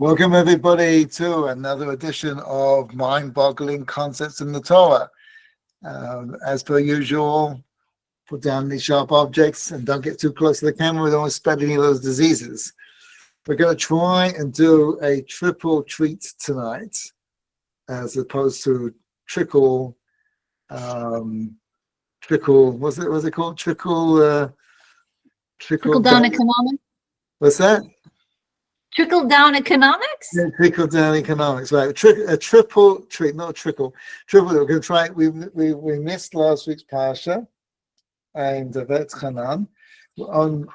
Welcome, everybody, to another edition of Mind-Boggling Concepts in the Torah. As per usual, put down these sharp objects and don't get too close to the camera. We don't want to spread any of those diseases. We're going to try and do a triple treat tonight, as opposed to trickle, what's it called? Trickle down economics? What's that? Trickle down economics? Yeah, trickle down economics, right? A triple treat, not a trickle. Triple. We're going to try. We missed last week's Parsha, and that's Hanan on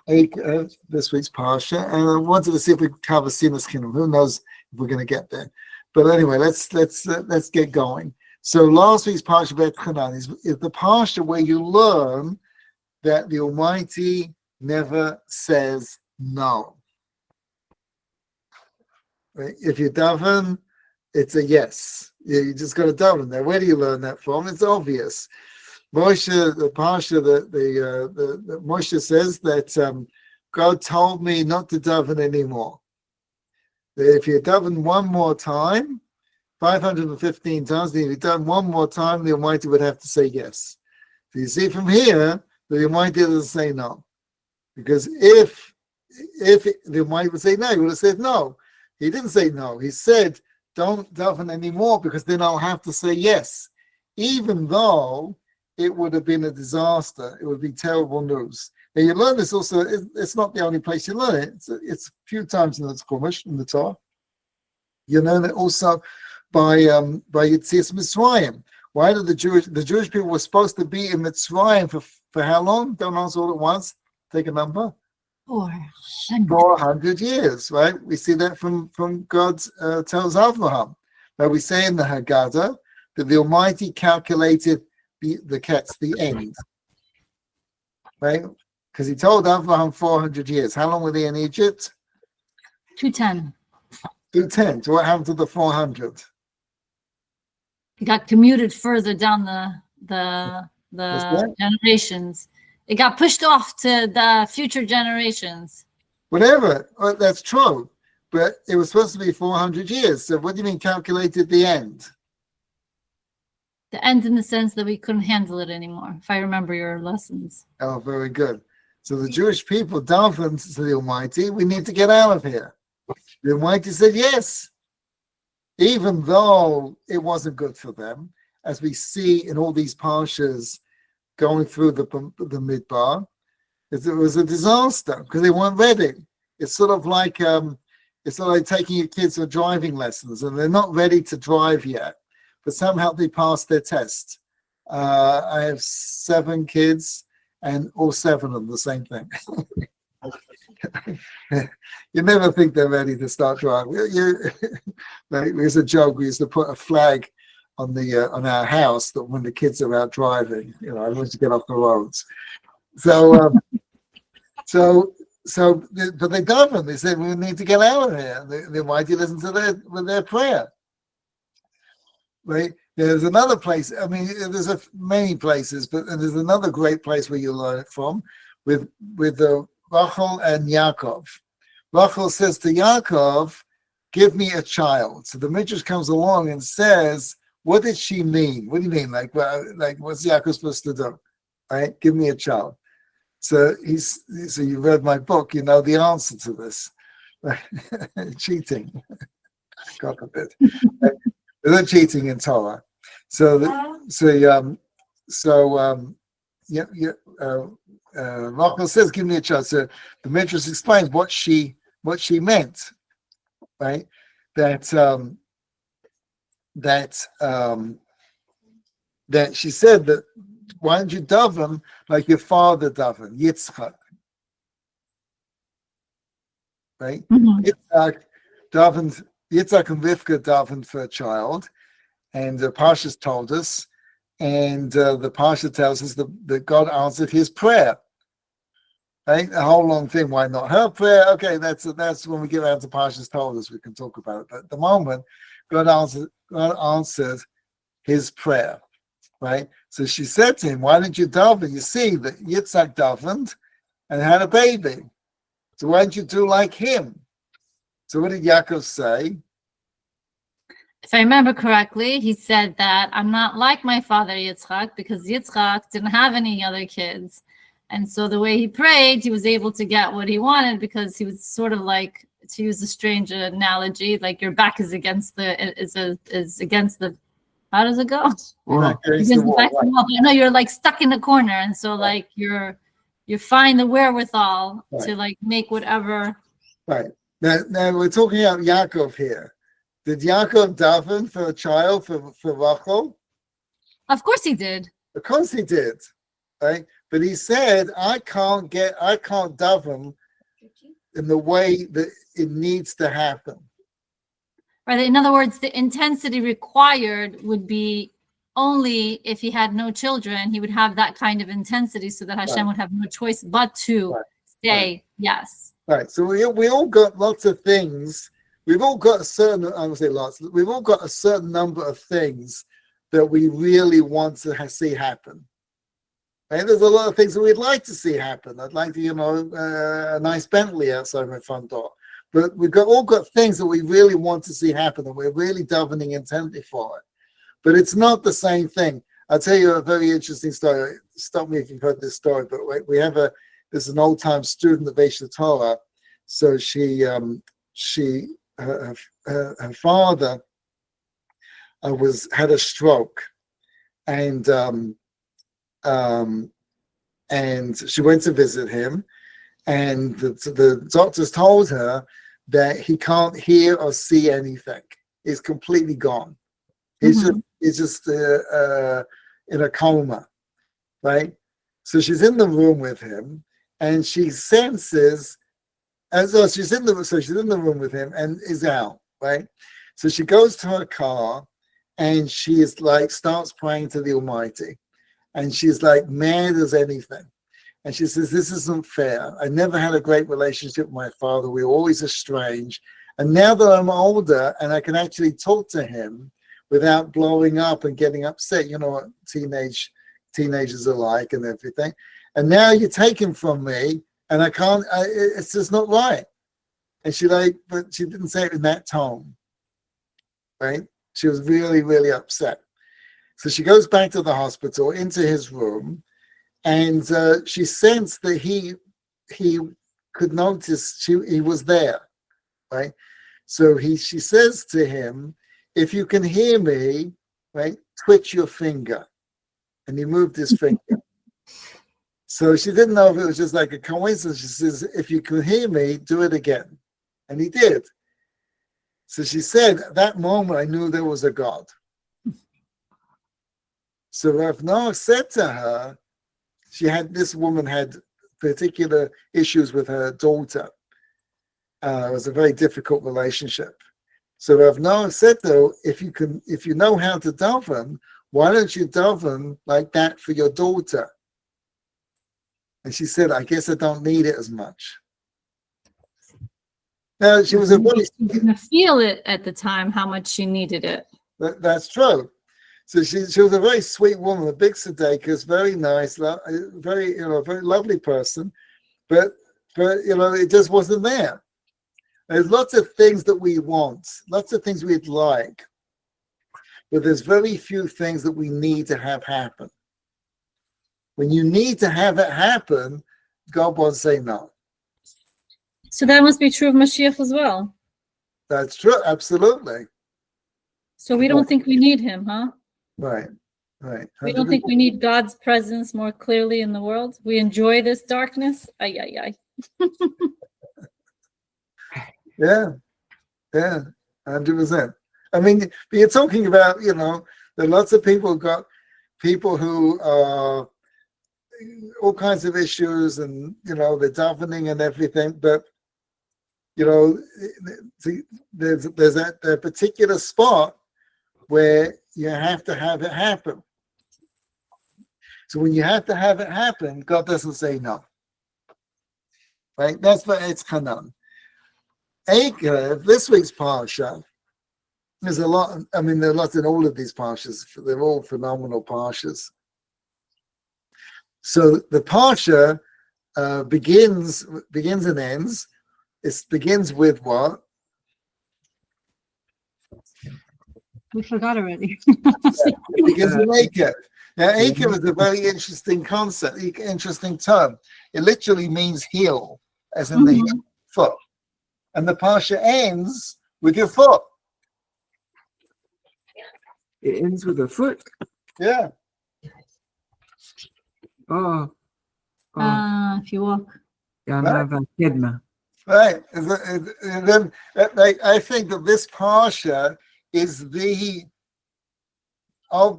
this week's Parsha, and I wanted to see if we could cover Sinat Hinum. Who knows if we're going to get there? But anyway, let's get going. So last week's Parsha Bet Hanan is the Parsha where you learn that the Almighty never says no. If you daven, it's a yes. You just got to daven there. Where do you learn that from? It's obvious. Moshe, the Parsha, the Moshe says that God told me not to daven anymore. That if you daven one more time, 515 times, if you daven one more time, the Almighty would have to say yes. So you see from here, the Almighty doesn't say no. Because if the Almighty would say no, he would have said no. He didn't say no. He said, don't daven anymore because then I'll have to say yes. Even though it would have been a disaster. It would be terrible news. And you learn this also, it's not the only place you learn it. It's a few times in the Chumash, in the Torah. You learn it also by Yetzias Mitzrayim. Why did the Jewish people were supposed to be in Mitzrayim for how long? Don't answer all at once. Take a number. 400 years, right? We see that from God tells Abraham. But we say in the Haggadah that the Almighty calculated the end, right? Because he told Abraham 400 years. How long were they in Egypt? 210. 210. So what happened to the 400? It got commuted further down the generations. It got pushed off to the future generations. Whatever. Well, that's true. But it was supposed to be 400 years. So what do you mean calculated the end? The end in the sense that we couldn't handle it anymore, if I remember your lessons. Oh, very good. So the Jewish people davened to the Almighty, we need to get out of here. The Almighty said yes. Even though it wasn't good for them, as we see in all these parshas, going through the Midbar, it was a disaster because they weren't ready. It's sort of like taking your kids for driving lessons and they're not ready to drive yet, but somehow they passed their test. I have 7 kids and all 7 of them the same thing. You never think they're ready to start driving. There's a joke, we used to put a flag on our house that when the kids are out driving, I want to get off the roads. So but they davened. They said we need to get out of here. The Almighty listened to their prayer. Right? There's another place. I mean, there's many places, but there's another great place where you learn it from with Rachel and Yaakov. Rachel says to Yaakov, "Give me a child." So the Midrash comes along and says, what did she mean? What do you mean? Like what's Yaakov supposed to do? Right? Give me a child. So you read my book, you know the answer to this. Cheating. God forbid. There's no cheating in Torah. Rachel says, "Give me a child." So the Midrash explains what she meant, right? That she said that why don't you daven like your father daven, Yitzchak, right? Mm-hmm. Yitzchak and Rivka davened for a child, and the Parsha told us, and the Parsha tells us that God answered his prayer. Right? A whole long thing. Why not her prayer? Okay, that's when we get around to Parsha's told us we can talk about it. But at the moment, God answered his prayer. Right? So she said to him, "Why didn't you daven? You see that Yitzchak davened and had a baby. So why didn't you do like him?" So what did Yaakov say? If I remember correctly, he said that I'm not like my father Yitzchak because Yitzchak didn't have any other kids. And so the way he prayed, he was able to get what he wanted because he was sort of like, to use a strange analogy, like your back is against the how does it go? Back against Against the the wall, back of right. the wall. No, you're like stuck in the corner, and so like you find the wherewithal to like make whatever. Right. Now we're talking about Yaakov here. Did Yaakov daven for a child for Rachel? Of course he did. Of course he did. Right? But he said, I can't daven in the way that it needs to happen. Right. In other words, the intensity required would be only if he had no children, he would have that kind of intensity so that Hashem would have no choice but to say yes. Right. So we all got lots of things. We've all got a certain, I would say lots, we've all got a certain number of things that we really want to see happen. And there's a lot of things that we'd like to see happen. I'd like to, a nice Bentley outside my front door. But we've all got things that we really want to see happen, and we're really davening intently for it. But it's not the same thing. I'll tell you a very interesting story. Stop me if you've heard this story, but we have this is an old-time student of Beisha Torah. So her father had a stroke, and she went to visit him, and the doctors told her that he can't hear or see anything. He's completely gone. He's just in a coma, right? So she's in the room with him, and she senses, she's in the room with him and is out, right? So she goes to her car, and she is like starts praying to the Almighty, and she's like mad as anything. And she says, this isn't fair. I never had a great relationship with my father. We were always estranged. And now that I'm older and I can actually talk to him without blowing up and getting upset, you know what teenagers are like and everything. And now you take him from me and I can't, it's just not right. And but she didn't say it in that tone, right? She was really, really upset. So she goes back to the hospital, into his room, and she sensed that he could notice he was there, right? So she says to him, if you can hear me, right, twitch your finger. And he moved his finger. So she didn't know if it was just like a coincidence. She says, if you can hear me, do it again. And he did. So she said, at that moment, I knew there was a God. So Rav Noah said to her, this woman had particular issues with her daughter. It was a very difficult relationship. So Rav Noah said, though, if you know how to daven, why don't you daven like that for your daughter? And she said, I guess I don't need it as much. Now she was She didn't feel it at the time how much she needed it. That's true. So she was a very sweet woman, a big tzedekah, very nice, very lovely person, but it just wasn't there. There's lots of things that we want, lots of things we'd like, but there's very few things that we need to have happen. When you need to have it happen, God won't say no. So that must be true of Mashiach as well. That's true, absolutely. So we don't think we need him, huh? Right. We don't think we need God's presence more clearly in the world. We enjoy this darkness. Ay, ay, ay. Yeah, 100%. I mean, you're talking about, there are lots of people who are all kinds of issues, and they're davening and everything, but there's that particular spot where you have to have it happen. So when you have to have it happen, God doesn't say no. Right? That's what it's Hanan. Eikev, this week's Parsha, there's a lot, there are lots in all of these Parshas. They're all phenomenal Parshas. So the Parsha begins and ends. It begins with what? We forgot already. It begins with Eikev. Now, Eikev is a very interesting concept, interesting term. It literally means heel, as in the heel, foot. And the Parsha ends with your foot. It ends with a foot. Yeah. Oh. If you walk. Kedma. Right. And then I think that this Parsha is the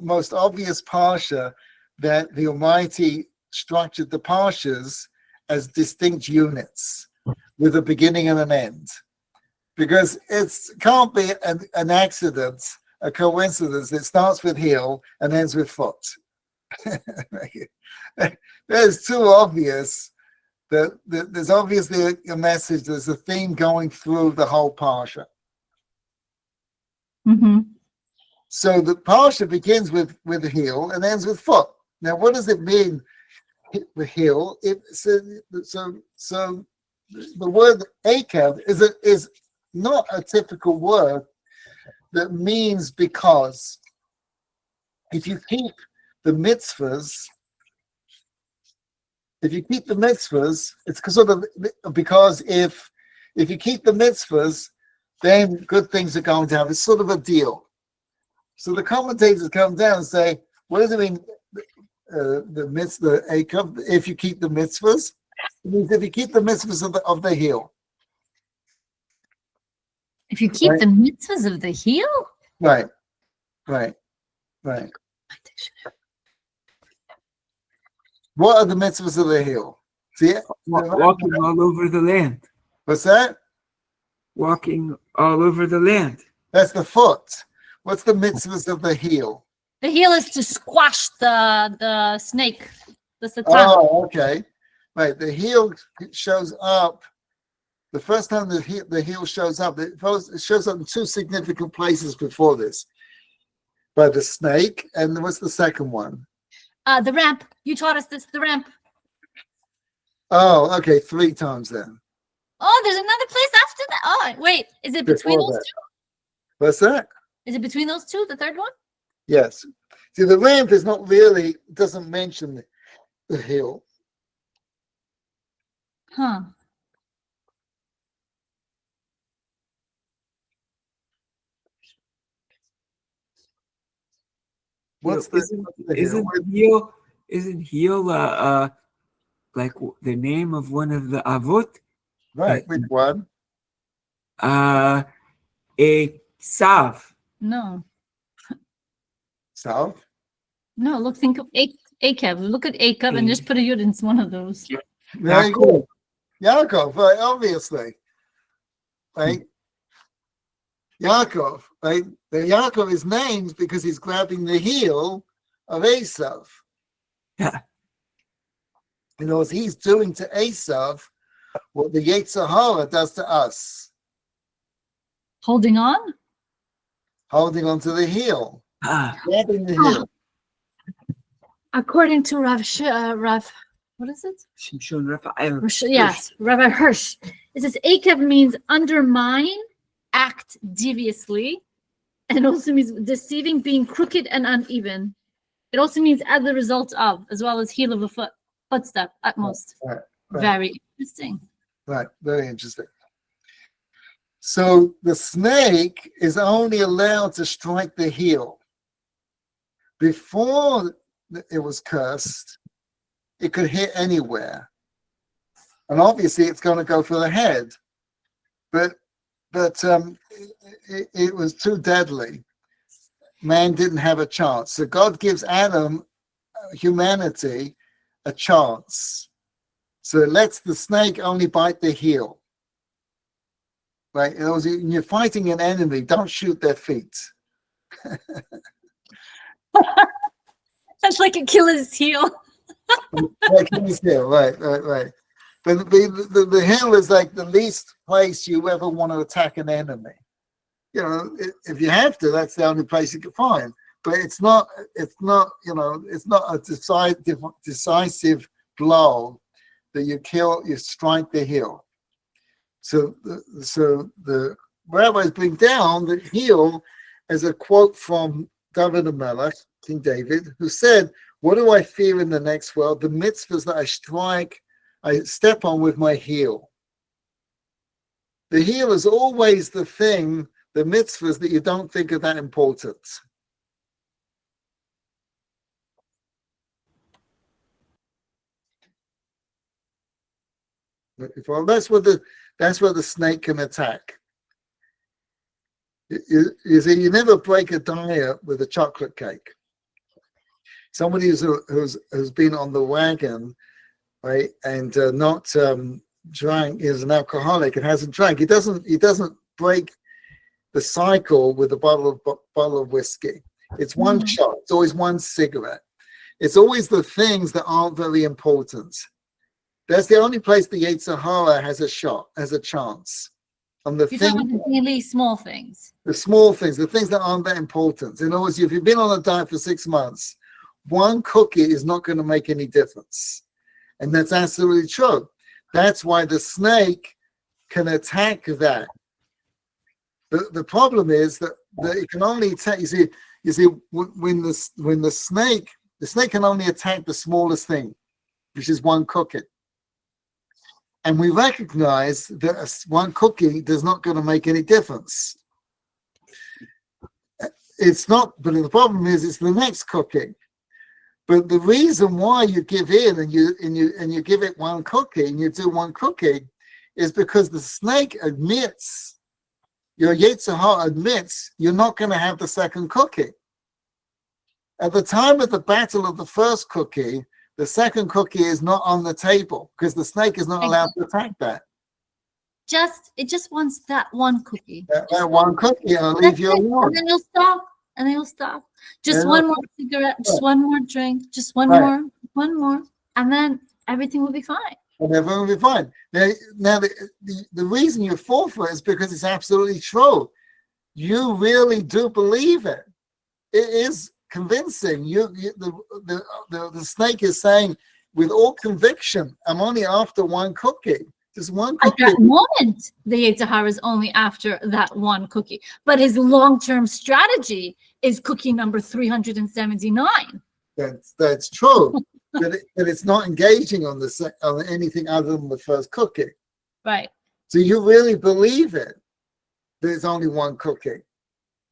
most obvious Parsha that the Almighty structured the Parshas as distinct units with a beginning and an end. Because it can't be an accident, a coincidence. It starts with heel and ends with foot. It's too obvious that there's obviously a message, there's a theme going through the whole Parsha. So the Parsha begins with the heel and ends with foot. Now, what does it mean, the heel? So the word Eikev is not a typical word that means because. If you keep the mitzvahs, it's because if you keep the mitzvahs, then good things are going to happen. It's sort of a deal. So the commentators come down and say, what does it mean, the mitzvah Eikev, if you keep the mitzvahs? It means if you keep the mitzvahs of the heel. If you keep the mitzvahs of the heel? Right. What are the mitzvahs of the heel? See, walking all over the land. What's that? Walking all over the land. That's the foot. What's the mitzvahs of the heel? The heel is to squash the snake, the Satan. Oh, okay. Right. The heel shows up. The first time the heel shows up, it shows up in two significant places before this. By the snake, and what's the second one? The ramp. You taught us this, the ramp. Oh, okay, 3 times then. Oh, there's another place after that. Oh, wait, is it between those two? What's that? Is it between those two, the third one? Yes. See, the ramp is not really, doesn't mention the heel. Huh. What's isn't heel like the name of one of the avot? Right, which one? A sav. No. South? No, think of Eikev. Look at Eikev and just put a yud in one of those. Very good. Yaakov, right, obviously. Right? Yaakov, right? The Yaakov is named because he's grabbing the heel of Esav. Yeah. You know, he's doing to Esav what the Yetzer Hara does to us. Holding on? Holding on to the heel. Grabbing the heel. According to Rav, what is it? Yes, Rabbi Hirsch. It says Eikev means undermine, act deviously, and it also means deceiving, being crooked and uneven. It also means as a result of, as well as heel of a footstep at most. Right. Very interesting. Right, very interesting. So the snake is only allowed to strike the heel. Before it was cursed, it could hit anywhere. And obviously it's going to go for the head. But it was too deadly. Man didn't have a chance. So God gives Adam, humanity, a chance. So it lets the snake only bite the heel. Right? When you're fighting an enemy, don't shoot their feet. That's like Achilles' heel. Like his heel, right. But the heel is like the least place you ever want to attack an enemy. You know, if you have to, that's the only place you can find. But it's not a decisive blow that you strike the heel. So the rabbis bring down the heel as a quote from David Melech, King David, who said, "What do I fear in the next world? The mitzvahs that I step on with my heel." The heel is always the thing, the mitzvahs that you don't think are that important. Well, that's what the snake can attack. You see, you never break a diet with a chocolate cake. Somebody who's been on the wagon, right, and not drank, is an alcoholic and hasn't drank. He doesn't break the cycle with a bottle of whiskey. It's one shot. It's always one cigarette. It's always the things that aren't very important. That's the only place the Yetzer Hara has a chance. On the You're thing, talking about the really small things. the small things, the things that aren't that important. In other words, if you've been on a diet for 6 months, one cookie is not going to make any difference. And that's absolutely true. That's why the snake can attack that. The problem is that it can only attack, you see, when the snake can only attack the smallest thing, which is one cookie. And we recognize that one cookie is not going to make any difference. It's not, but the problem is it's the next cookie. But the reason why you give in and you give it one cookie and you do one cookie is because the snake admits, your Yetzer Hara admits, you're not going to have the second cookie. At the time of the battle of the first cookie, the second cookie is not on the table because the snake is not allowed to attack that. It just wants that one cookie. That one cookie, and I'll leave you alone. And then you'll stop. Just one more cigarette, just one more drink, just one more, and then everything will be fine. And everything will be fine. Now the reason you fall for it is because it's absolutely true. You really do believe it. It is convincing. The snake is saying with all conviction, I'm only after one cookie. Just one cookie. At that moment, the Yetzer Hara is only after that one cookie. But his long-term strategy is cookie number 379. That's true. but it's not engaging on anything other than the first cookie. Right. So you really believe it. There's only one cookie.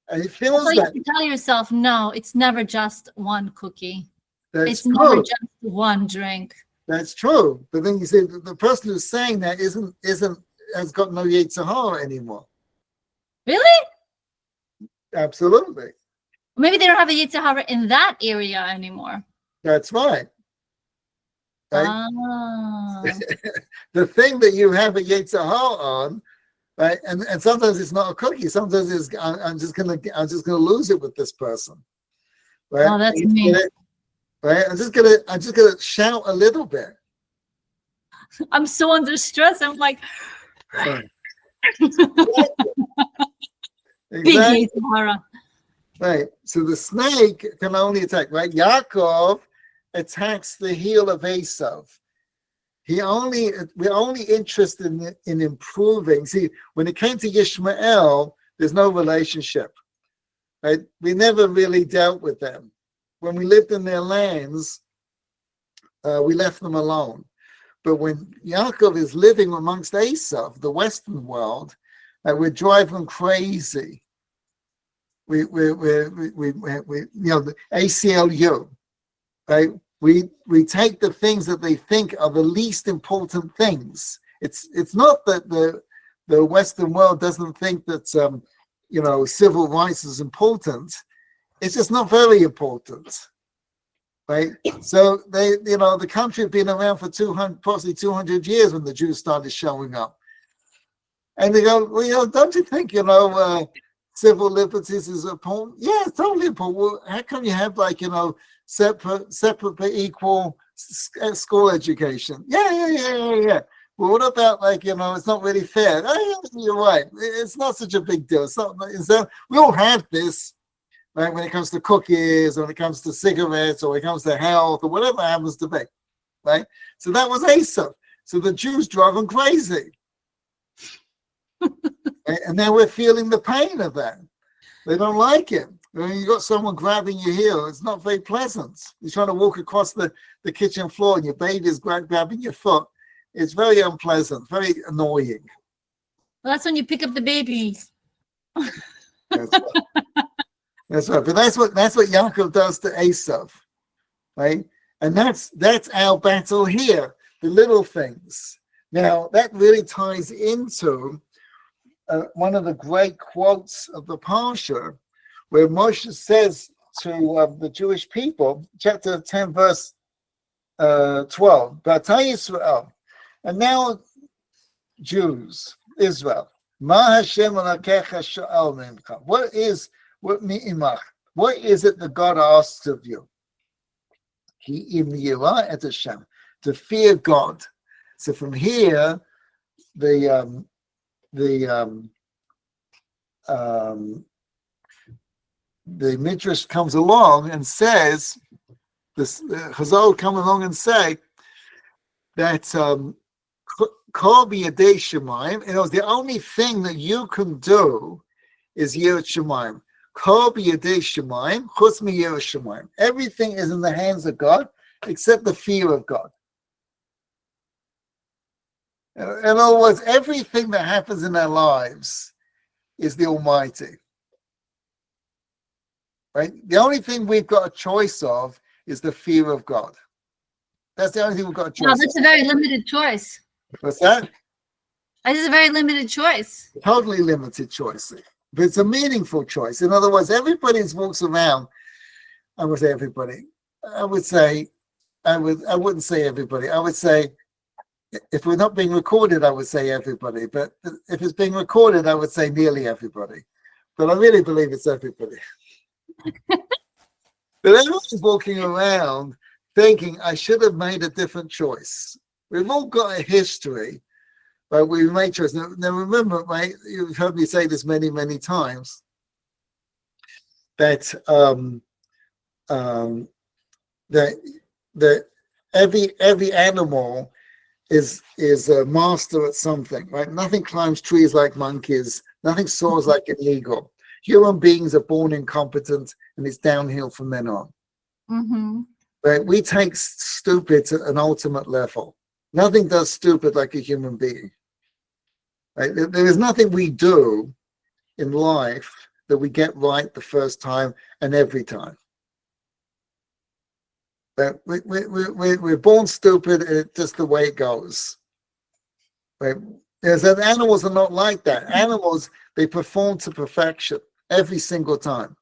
And it feels so that. You tell yourself, no, it's never just one cookie. It's true. Never just one drink. That's true. But then you say the person who's saying that has got no Yetzer Hara anymore. Really? Absolutely. Maybe they don't have a Yetzer Hara in that area anymore. That's right. Right? The thing that you have a Yetzer Hara on, right? And sometimes it's not a cookie. Sometimes it's I'm just gonna lose it with this person. Right? Oh, that's me. Right? I'm just gonna shout a little bit. I'm so under stress. I'm like Exactly. Big Yetzer Hara. Right. So the snake can only attack, right? Yaakov attacks the heel of Esav. We're only interested in improving. See, when it came to Yishmael, there's no relationship. Right? We never really dealt with them. When we lived in their lands, we left them alone. But when Yaakov is living amongst Esav, the Western world, we drive them crazy. We the ACLU, right? We take the things that they think are the least important things. It's not that the Western world doesn't think that civil rights is important. It's just not very important, right? So the country had been around for possibly 200 years when the Jews started showing up, and they go, well, don't you think civil liberties is important? Yeah, it's totally important. Well, how come you have separate but equal school education? Yeah. Well, what about it's not really fair? Oh, yeah, you're right. It's not such a big deal. We all have this, right? When it comes to cookies, or when it comes to cigarettes, or when it comes to health, or whatever it happens to be, right? So that was Esav. So the Jews drove them crazy. And now we're feeling the pain of that. They don't like it. When you got someone grabbing your heel, it's not very pleasant. You're trying to walk across the kitchen floor and your baby's grabbing your foot. It's very unpleasant, very annoying. Well, that's when you pick up the baby. That's right. That's right. But that's what Yaakov does to Esav, right? And that's our battle here, the little things. Now that really ties into one of the great quotes of the Parsha, where Moshe says to the Jewish people, chapter 10, verse 12, B'atah Yisrael, and now Jews, Israel, Ma Hashem Elokecha sha'al mimcha. What is it that God asks of you? Ki im yirah et Hashem, to fear God. So from here, the Midrash comes along and says, this Chazal come along and say that Kol b'yadei Shemaim, the only thing that you can do is Yirat Shemaim. Kol b'yadei Shemaim, chutz miYirat Shemaim. Everything is in the hands of God except the fear of God. In other words, everything that happens in our lives is the Almighty. Right? The only thing we've got a choice of is the fear of God. That's the only thing we've got a choice of. That's a very limited choice. What's that? That is a very limited choice. Totally limited choice. But it's a meaningful choice. In other words, everybody walks around. I would say everybody. I wouldn't say everybody. I would say, if we're not being recorded, I would say everybody. But if it's being recorded, I would say nearly everybody. But I really believe it's everybody. But everyone's walking around thinking, I should have made a different choice. We've all got a history, but we've made choices. Now remember, mate, you've heard me say this many, many times, that that every animal is a master at something, right? Nothing climbs trees like monkeys. Nothing soars like an eagle. Human beings are born incompetent, and it's downhill from then on. Mm-hmm. Right? We take stupid to an ultimate level. Nothing does stupid like a human being. Right? There is nothing we do in life that we get right the first time and every time. But we're born stupid, and it's just the way it goes. Right? Animals are not like that. Animals, they perform to perfection every single time.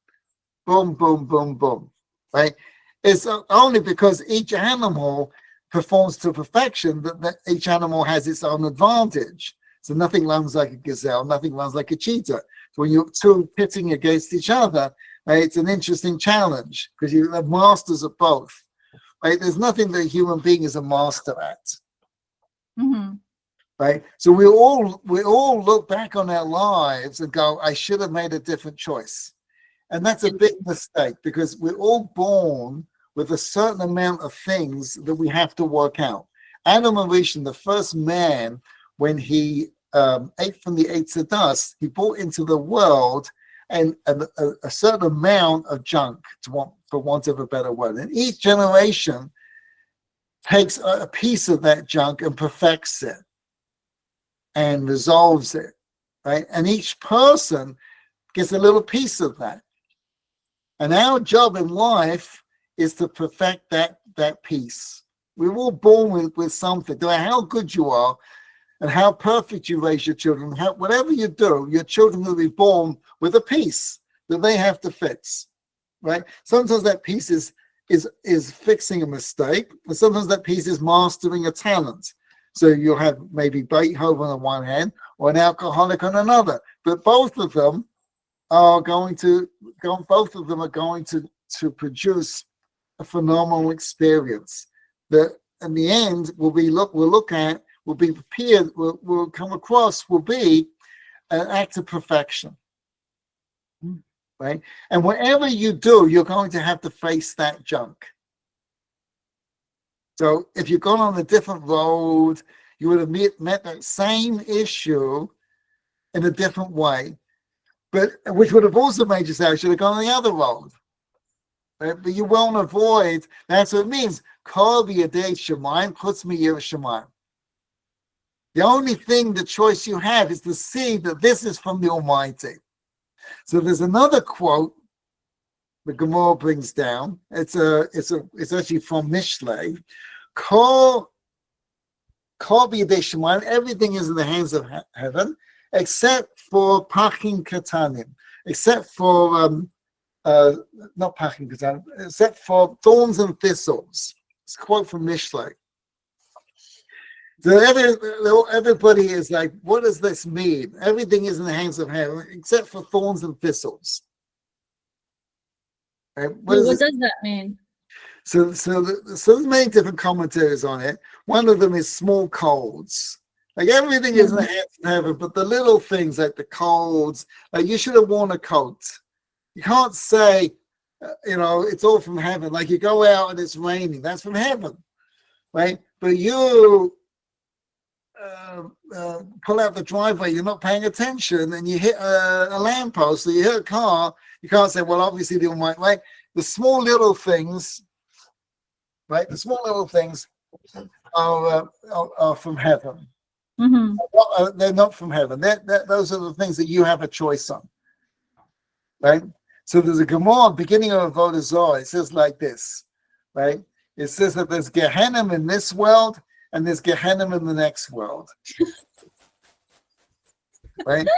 Boom, boom, boom, boom. Right? It's only because each animal performs to perfection that each animal has its own advantage. So nothing runs like a gazelle, nothing runs like a cheetah. So when you're two pitting against each other, right, it's an interesting challenge because you have masters of both. Right? There's nothing that a human being is a master at. Mm-hmm. Right? So we all look back on our lives and go, I should have made a different choice. And that's a big mistake because we're all born with a certain amount of things that we have to work out. Adam Rishon, the first man, when he ate from the eights of dust, he brought into the world and a certain amount of junk, for want of a better word. And each generation takes a piece of that junk and perfects it and resolves it, right? And each person gets a little piece of that. And our job in life is to perfect that piece. We're all born with something. No matter how good you are and how perfect you raise your children, whatever you do, your children will be born with a piece that they have to fix, right? Sometimes that piece is fixing a mistake, and sometimes that piece is mastering a talent. So you'll have maybe Beethoven on one hand or an alcoholic on another, but both of them are going to produce a phenomenal experience that in the end will be prepared, will come across, will be an act of perfection. Right? And whatever you do, you're going to have to face that junk. So if you've gone on a different road, you would have met that same issue in a different way. but which would have also made you say I should have gone on the other road. Right? But you won't avoid. That's what it means. Kol b'yadei Shemayim chutz mi'yirah Shemayim. The only thing, the choice you have is to see that this is from the Almighty. So there's another quote the Gemara brings down. It's actually from Mishlei. Kol b'yadei Shemayim. Everything is in the hands of heaven, except for pachim katanim, except for not pachim katanim, except for thorns and thistles. It's a quote from Mishlei. So everybody is like, what does this mean? Everything is in the hands of heaven except for thorns and thistles. Right? What does that mean? So there's many different commentaries on it. One of them is small colds. Like everything is in the hands of heaven, but the little things like the colds, like you should have worn a coat. You can't say, it's all from heaven. Like you go out and it's raining, that's from heaven, right? But you pull out the driveway, you're not paying attention, and you hit a lamppost, or you hit a car. You can't say, well, obviously the Almighty, right? The small little things, right? The small little things are from heaven. Mm-hmm. They're not from heaven. Those are the things that you have a choice on, right? So there's a Gemara beginning of Avodah Zarah. It says like this, right? It says that there's Gehenim in this world and there's Gehenim in the next world, right?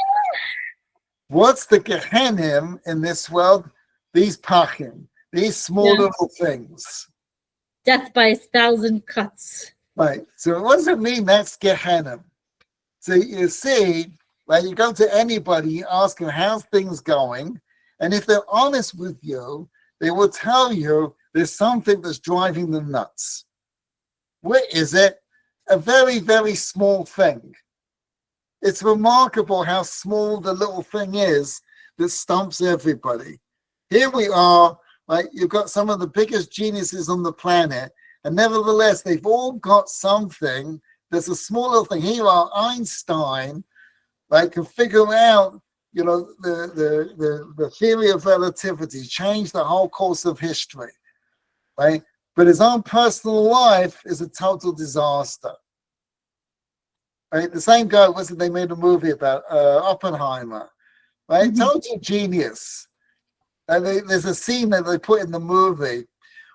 What's the Gehenim in this world? These pachim, these small little things. Death by 1,000 cuts. Right. So what does it mean? That's Gehenim. So you see, like you go to anybody, you ask them how's things going, and if they're honest with you, they will tell you there's something that's driving them nuts. What is it? A very, very small thing. It's remarkable how small the little thing is that stumps everybody. Here we are, like you've got some of the biggest geniuses on the planet, and nevertheless, they've all got something that's a small little thing. Here are Einstein, right, can figure out, the theory of relativity, change the whole course of history, right? But his own personal life is a total disaster. Right? The same guy, they made a movie about Oppenheimer, right? Mm-hmm. Total genius. And there's a scene that they put in the movie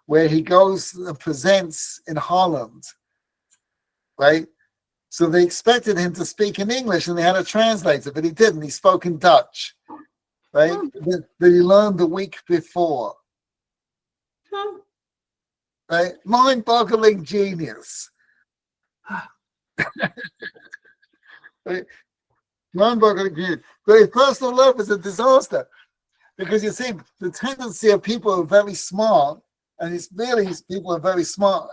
where he goes and presents in Holland, right? So they expected him to speak in English and they had a translator, but he didn't. He spoke in Dutch, right? That he learned the week before. Right? Mind-boggling genius. Right? Mind-boggling genius. But his personal life is a disaster. Because you see, the tendency of people who are very smart, and it's really people who are very smart,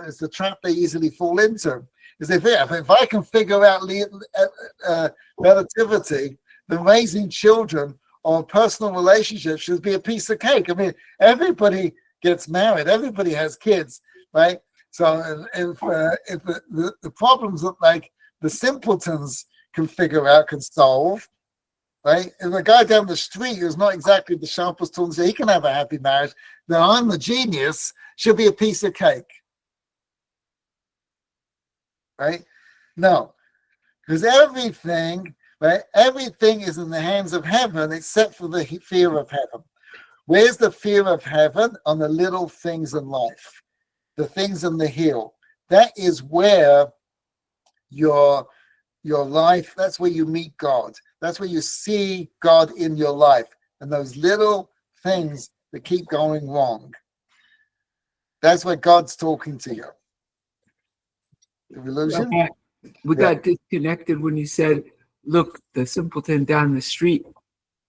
is the trap they easily fall into. Is if I can figure out relativity, then raising children or personal relationships should be a piece of cake. I mean, everybody gets married, everybody has kids, right? So if the problems that like the simpletons can figure out, can solve, right? If the guy down the street who's not exactly the sharpest tool, he can have a happy marriage, then I'm the genius, should be a piece of cake. Right? No. Because everything, right? Everything is in the hands of heaven except for the fear of heaven. Where's the fear of heaven? On the little things in life, the things in the heel. That is where your life, that's where you meet God. That's where you see God in your life. And those little things that keep going wrong. That's where God's talking to you. Illusion? We got disconnected when you said, look, the simpleton down the street,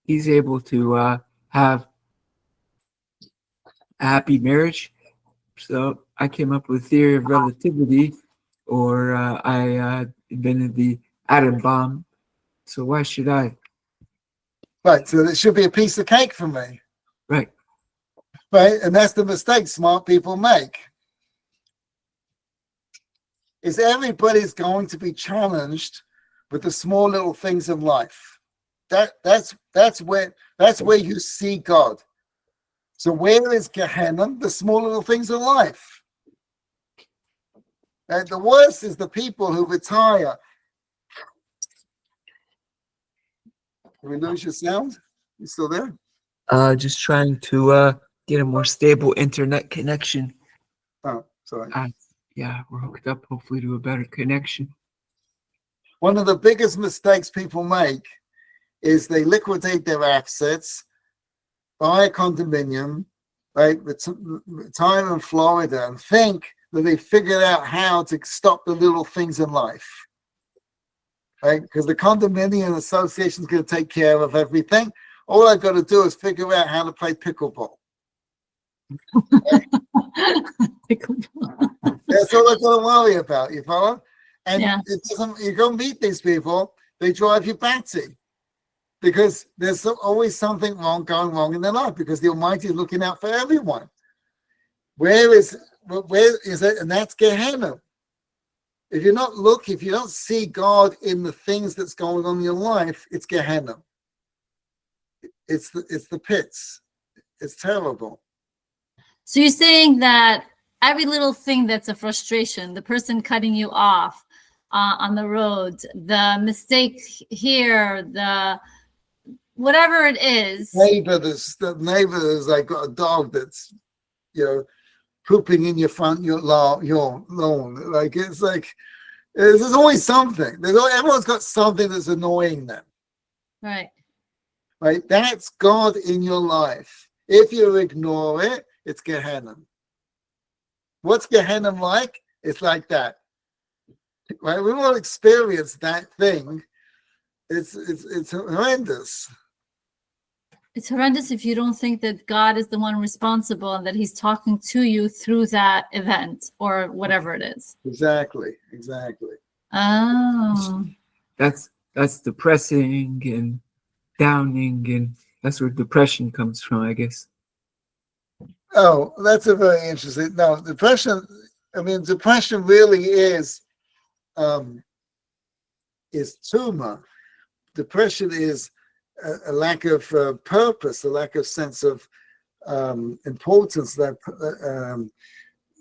he's able to have a happy marriage. So I came up with theory of relativity, or I invented the atom bomb. So why should I? Right, so it should be a piece of cake for me. Right. Right, and that's the mistake smart people make. Is everybody's going to be challenged with the small little things in life. that's where you see God. So where is Gehenim? The small little things in life. And the worst is the people who retire. Did we lose your sound? You still there? Just trying to get a more stable internet connection. Oh, sorry. Yeah, we're hooked up hopefully to a better connection. One of the biggest mistakes people make is they liquidate their assets, buy a condominium, right, retire in Florida, and think that they figured out how to stop the little things in life, right? Because the condominium association is going to take care of everything. All I've got to do is figure out how to play pickleball. Pickleball. That's all I've got to worry about, you follow? And Yeah. it doesn't, you go meet these people, they drive you batty because there's always something going wrong in their life because the Almighty is looking out for everyone. Where is it? And that's Gehenim. If you don't see God in the things that's going on in your life, it's Gehenim. It's the pits. It's terrible. So you're saying that every little thing that's a frustration, the person cutting you off on the road, the mistake here, the whatever it is. The neighbor is like got a dog that's, pooping in your front your lawn. Like it's like there's always something. Everyone's got something that's annoying them. Right. Right. That's God in your life. If you ignore it, it's Gehenim. What's Gehenim like? It's like that. Right? We won't experience that thing. It's horrendous. It's horrendous if you don't think that God is the one responsible and that he's talking to you through that event or whatever it is. Exactly. Oh. That's depressing and downing, and that's where depression comes from, I guess. Oh, that's a very interesting. No, depression really is tumor. Depression is a lack of purpose, a lack of sense of importance, that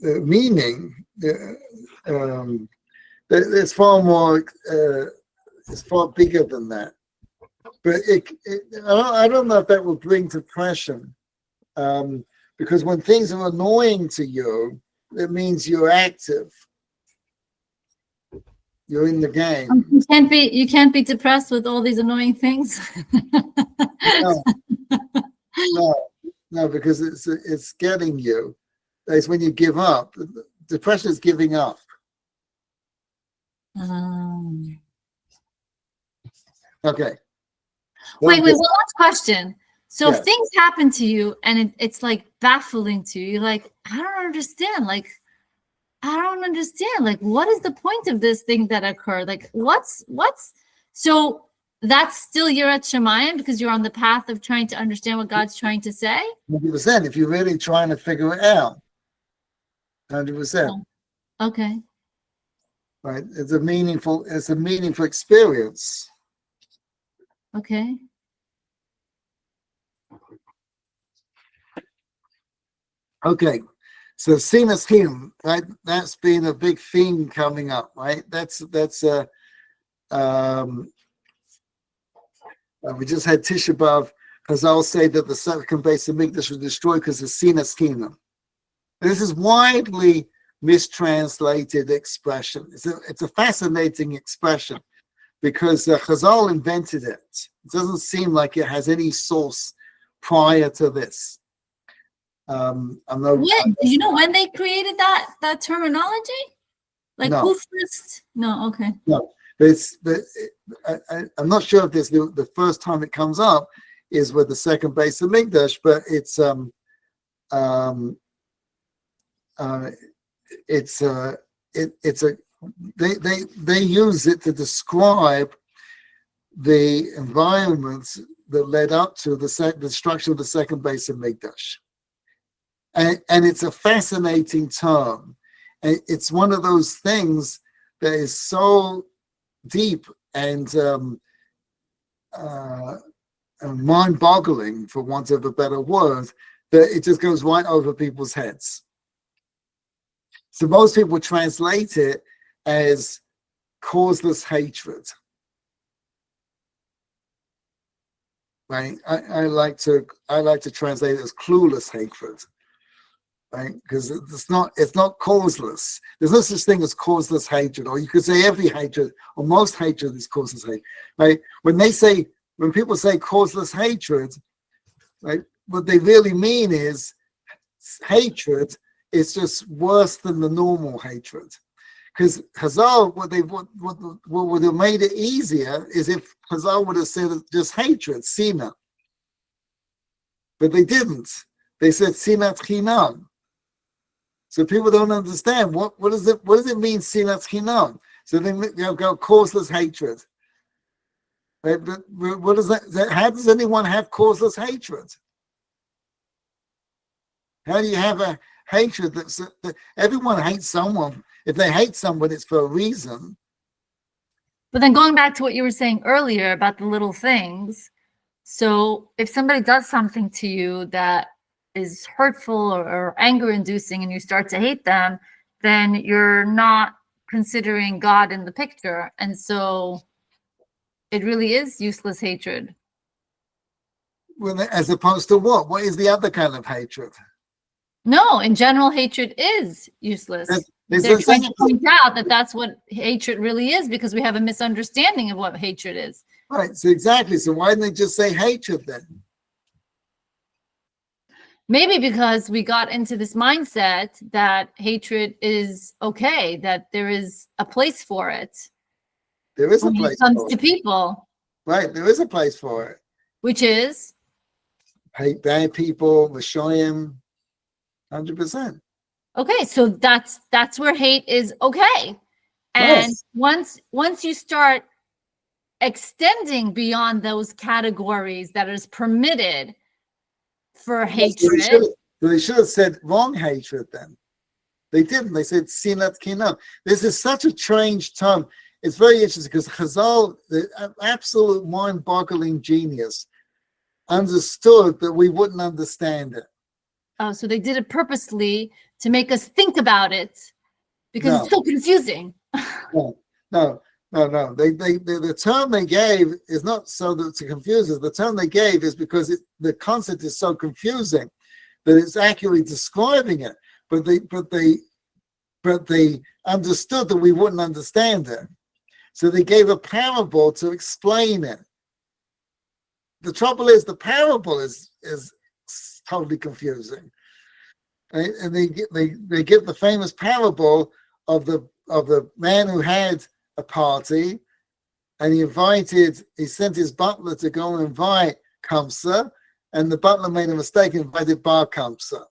meaning. It's far more. It's far bigger than that. But I don't know if that will bring depression, because when things are annoying to you, it means you're active. You're in the game. You can't be depressed with all these annoying things. No, because it's getting you. It's when you give up. Depression is giving up. Okay. Wait, one last question. So Yes. if things happen to you and it's like baffling to you, you're like, I don't understand. Like, what is the point of this thing that occurred? Like, so that's still Yirat Shamayim because you're on the path of trying to understand what God's trying to say? 100%. If you're really trying to figure it out. 100%. Okay. Right. It's a meaningful experience. Okay. Okay. So Sinat Hinum, right? That's been a big theme coming up, right? We just had Tisha B'Av. Chazal say that the second base of Mikdash was destroyed because of Sinat Chinam. This is widely mistranslated expression. It's a fascinating expression because Chazal invented it. It doesn't seem like it has any source prior to this. Do you know when they created that terminology? Like No. who first? No, okay. No, I'm not sure if this the first time it comes up is with the second base of Mikdash, but they use it to describe the environments that led up to the destruction of the second base of Mikdash. And it's a fascinating term. And it's one of those things that is so deep and mind-boggling, for want of a better word, that it just goes right over people's heads. So most people translate it as causeless hatred. Right? I like to translate it as clueless hatred. Right? Because it's not causeless. There's no such thing as causeless hatred, or you could say every hatred or most hatred is causeless hatred. Right? When people say causeless hatred, right, what they really mean is hatred is just worse than the normal hatred. Because Chazal, what would have made it easier is if Chazal would have said just hatred, Sinat. But they didn't. They said Sinat Hinum. So people don't understand what does it mean, Sinat Chinam? So they go causeless hatred. Right? But what does that? How does anyone have causeless hatred? How do you have a hatred that everyone hates someone? If they hate someone, it's for a reason. But then going back to what you were saying earlier about the little things. So if somebody does something to you that is hurtful or anger-inducing and you start to hate them, then you're not considering God in the picture. And so it really is useless hatred. Well, as opposed to what? What is the other kind of hatred? No, in general, hatred is useless. They're trying to point out that that's what hatred really is, because we have a misunderstanding of what hatred is. Right. So exactly. So why didn't they just say hatred then? Maybe because we got into this mindset that hatred is okay, that there is a place for it. There is a when place it comes for to it. people. Right. There is a place for it. Which is? Hate bad people, Mashoyim, 100%. Okay, so that's where hate is okay. And yes. once you start extending beyond those categories that is permitted for hatred. They should have said wrong hatred then. They didn't. They said Sinat Chinam. This is such a strange term. It's very interesting because Chazal, the absolute mind-boggling genius, understood that we wouldn't understand it. Oh, so they did it purposely to make us think about it because it's so confusing. No. The term they gave is not so that to confuse us. The term they gave is because the concept is so confusing that it's accurately describing it. But they understood that we wouldn't understand it. So they gave a parable to explain it. The trouble is the parable is totally confusing. Right? And they give the famous parable of the man who had a party, and he sent his butler to go and invite Kamsa, and the butler made a mistake and invited Bar Kamsa.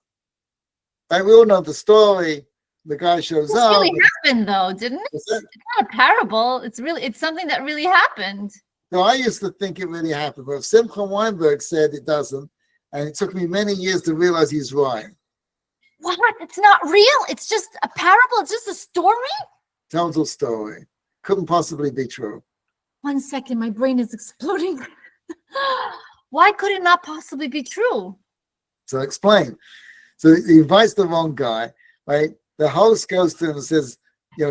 Right? We all know the story. The guy shows up. It really happened though, didn't it? It's not a parable. It's something that really happened. No, I used to think it really happened, but Simcha Weinberg said it doesn't, and it took me many years to realize he's right. What? It's not real? It's just a parable? It's just a story? Total story. Couldn't possibly be true. 1 second, my brain is exploding. Why could it not possibly be true? So explain. So he invites the wrong guy, right? The host goes to him and says,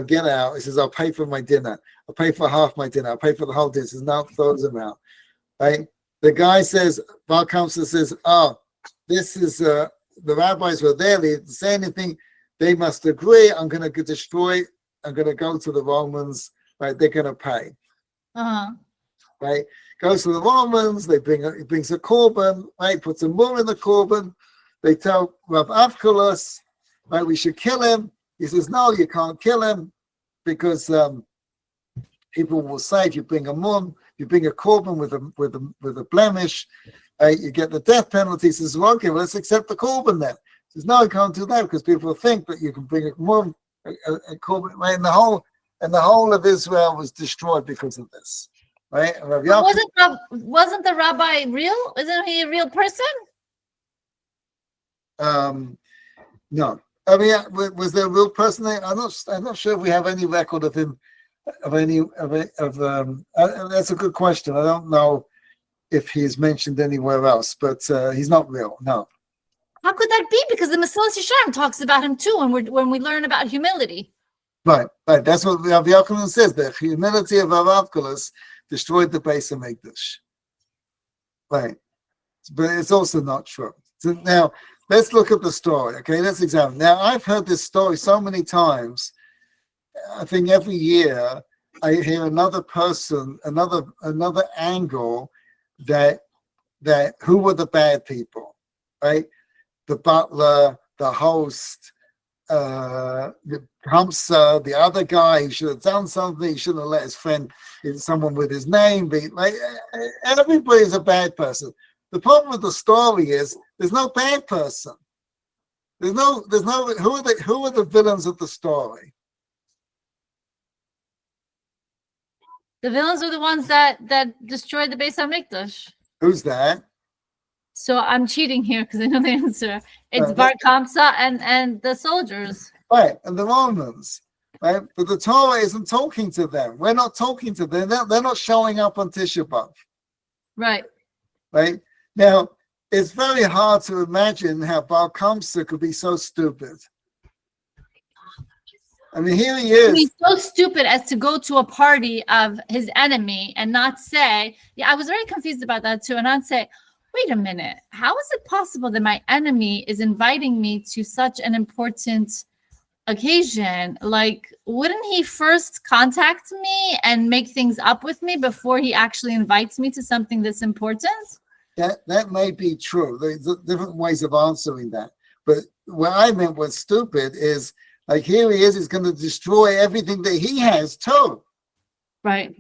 get out. He says, I'll pay for my dinner. I'll pay for half my dinner. I'll pay for the whole dinner. He says, no, throws him out, right? The guy says, Bar Kamsa says, this is, the rabbis were there. They didn't say anything. They must agree. I'm going to destroy. I'm going to go to the Romans, right? They're going to pay. Right? Goes to the Romans. He brings a korban, right? Puts a mur in the korban. They tell Rav Avkulos, right, we should kill him. He says, no, you can't kill him because people will say if you bring a mum, you bring a korban with a blemish, you get the death penalty. He says, well, okay, well, let's accept the korban then. He says, no, I can't do that because people think that you can bring a mum, a korban, right? And the whole of Israel was destroyed because of this, right? Wasn't the rabbi real? Isn't he a real person? No. I mean, was there a real person there? I'm not sure if we have any record of him, that's a good question. I don't know if he's mentioned anywhere else, but he's not real. No. How could that be? Because the Mesilas Yesharim talks about him too when we learn about humility. Right. That's what Rav Yochanan says. The humility of Rav Avkolos destroyed the Beis HaMikdash. Right. But it's also not true. So now, let's look at the story. Okay, let's examine. Now, I've heard this story so many times. I think every year I hear another person, another angle that who were the bad people, right? The butler, the host, the Kamsa, the other guy who should have done something. He shouldn't have let his friend, someone with his name, be like. Everybody's a bad person. The problem with the story is there's no bad person. There's no. Who are the villains of the story? The villains are the ones that destroyed the Beis HaMikdash. Who's that? So I'm cheating here because I know the answer. It's Bar Kamsa and the soldiers. Right, and the Romans. Right, but the Torah isn't talking to them. We're not talking to them. They're not showing up on Tisha B'Av. Right. Right. Now, it's very hard to imagine how Bar Kamsa could be so stupid. I mean, here he is. He's so stupid as to go to a party of his enemy and not say, I was very confused about that too, and not say, wait a minute, how is it possible that my enemy is inviting me to such an important occasion? Like, wouldn't he first contact me and make things up with me before he actually invites me to something this important? That may be true. There's different ways of answering that. But what I meant was stupid is, like, here he is, he's going to destroy everything that he has too. Right.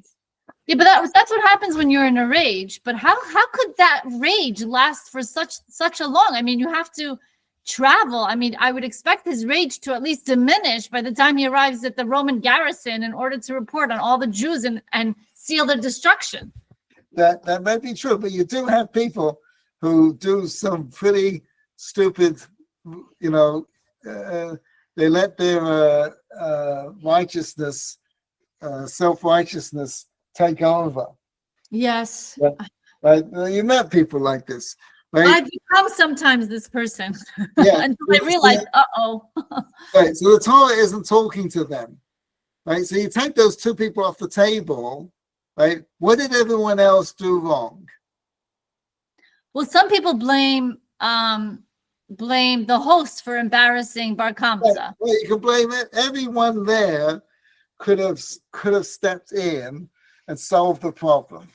Yeah, but that's what happens when you're in a rage. But how could that rage last for such a long? I mean, you have to travel. I mean, I would expect his rage to at least diminish by the time he arrives at the Roman garrison in order to report on all the Jews and seal their destruction. That may be true, but you do have people who do some pretty stupid, they let their righteousness, self-righteousness take over. Yes. Right? You met people like this. Right? I become sometimes this person. Yeah. Until I realize, Right. So the Torah isn't talking to them. Right. So you take those two people off the table. Right. What did everyone else do wrong? Well, some people blame the host for embarrassing Bar Kamsa. Well, you can blame it. Everyone there could have stepped in and solved the problem.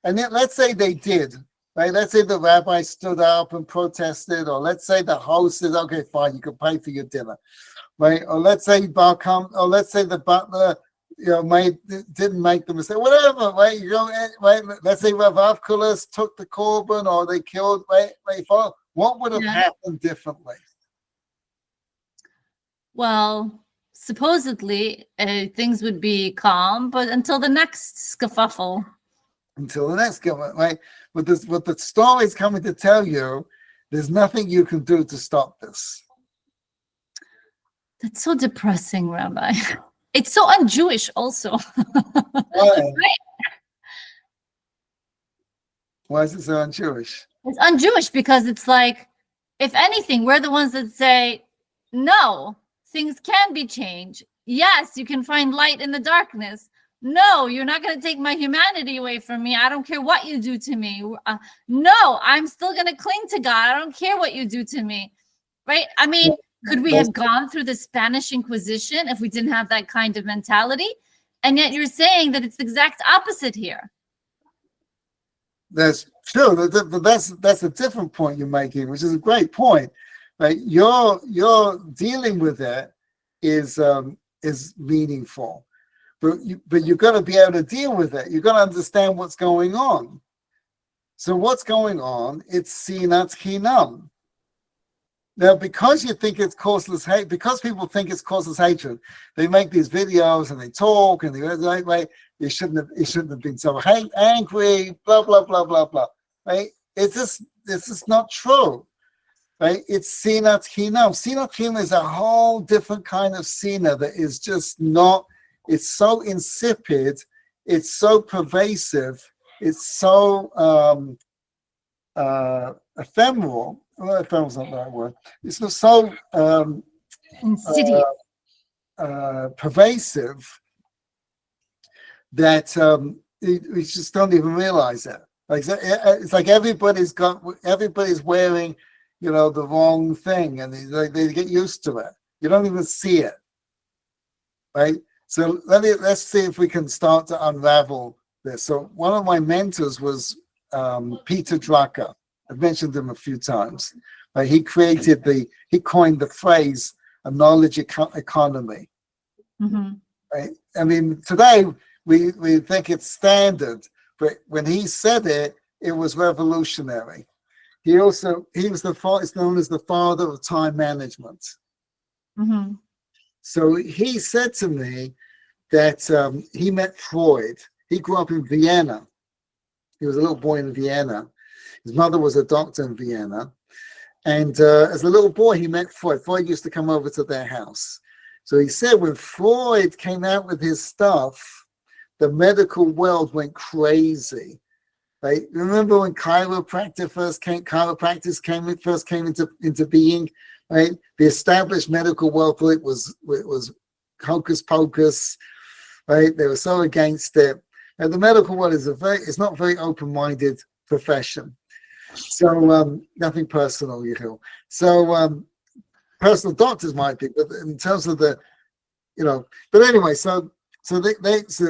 And then let's say they did. Right? Let's say the rabbi stood up and protested, or let's say the host said, "Okay, fine, you can pay for your dinner." Right? Or let's say the butler, didn't make the mistake, whatever, right? Right? Let's say Rav Avkolos took the korban, or they killed, right? What would have happened differently? Well, supposedly things would be calm, but until the next skefuffle. Until the next government, right? What the story is coming to tell you, there's nothing you can do to stop this. That's so depressing, Rabbi. It's so un-Jewish also. Why? Why is it so un-Jewish? It's un-Jewish because it's like, if anything, we're the ones that say, no, things can be changed. Yes, you can find light in the darkness. No, you're not going to take my humanity away from me. I don't care what you do to me. No, I'm still going to cling to God. I don't care what you do to me. Right? I mean, could we have gone through the Spanish Inquisition if we didn't have that kind of mentality? And yet you're saying that it's the exact opposite here. That's true. That's a different point you're making, which is a great point. Right? Your dealing with it is meaningful. But you're going to be able to deal with it. You're going to understand what's going on. So what's going on? It's Sinat Hinum. Now, because you think it's causeless hate, because people think it's causeless hatred, they make these videos and they talk and they like you shouldn't have been so angry, blah blah blah blah blah. Right? It's just not true. Right? It's Sinat Hinum. Sinat Hinum is a whole different kind of Sina that is just not. It's so insipid, it's so pervasive it's so ephemeral. Well, ephemeral's not the right word. It's not so Insidious. pervasive that we just don't even realize that. Like it's like everybody's wearing, the wrong thing, and they get used to it. You don't even see it, right? So let's see if we can start to unravel this. So one of my mentors was Peter Drucker. I've mentioned him a few times. He coined the phrase a knowledge economy. Mm-hmm. Right? I mean, today we think it's standard, but when he said it, it was revolutionary. He was it's known as the father of time management. Mm-hmm. So he said to me that he met Freud. He grew up in Vienna. He was a little boy in Vienna. His mother was a doctor in Vienna. And as a little boy, he met Freud. Freud used to come over to their house. So he said when Freud came out with his stuff, the medical world went crazy. Right? Remember when chiropractic first came into being, right? The established medical world thought it was hocus pocus, right? They were so against it. And the medical world is not very open-minded profession. So nothing personal, So personal doctors might be, but in terms of the, but anyway, so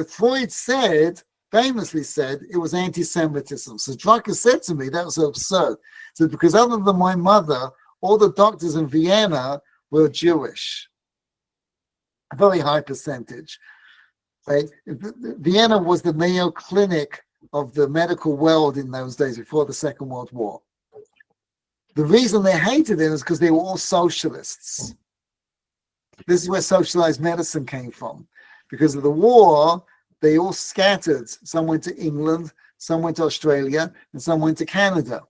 Freud famously said it was anti-Semitism. So Drucker said to me that was absurd. So because other than my mother, all the doctors in Vienna were Jewish, a very high percentage. Right? Vienna was the Mayo Clinic of the medical world in those days before the Second World War. The reason they hated it is because they were all socialists. This is where socialized medicine came from. Because of the war, they all scattered. Some went to England, some went to Australia, and some went to Canada,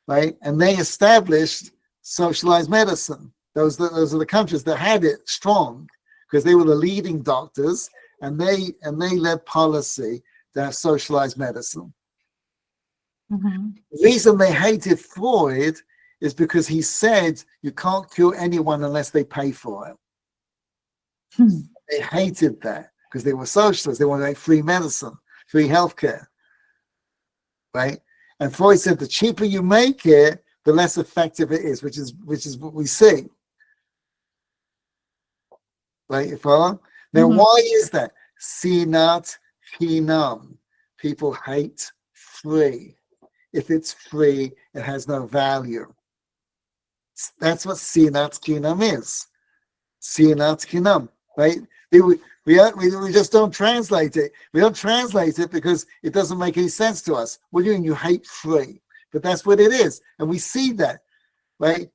right? And they established socialized medicine. Those are the countries that had it strong because they were the leading doctors, and they led policy to have socialized medicine. Mm-hmm. The reason they hated Freud is because he said you can't cure anyone unless they pay for it. They hated that because they were socialists. They wanted to make free medicine, free healthcare, right? And Freud said the cheaper you make it, the less effective it is, which is what we see. Right, you follow? Now, why is that? Sinat Hinum. People hate free. If it's free, it has no value. That's what Sinat Chinam is. Sinat Chinam, right? We just don't translate it. We don't translate it because it doesn't make any sense to us. What do you mean you hate free? But that's what it is. And we see that, right?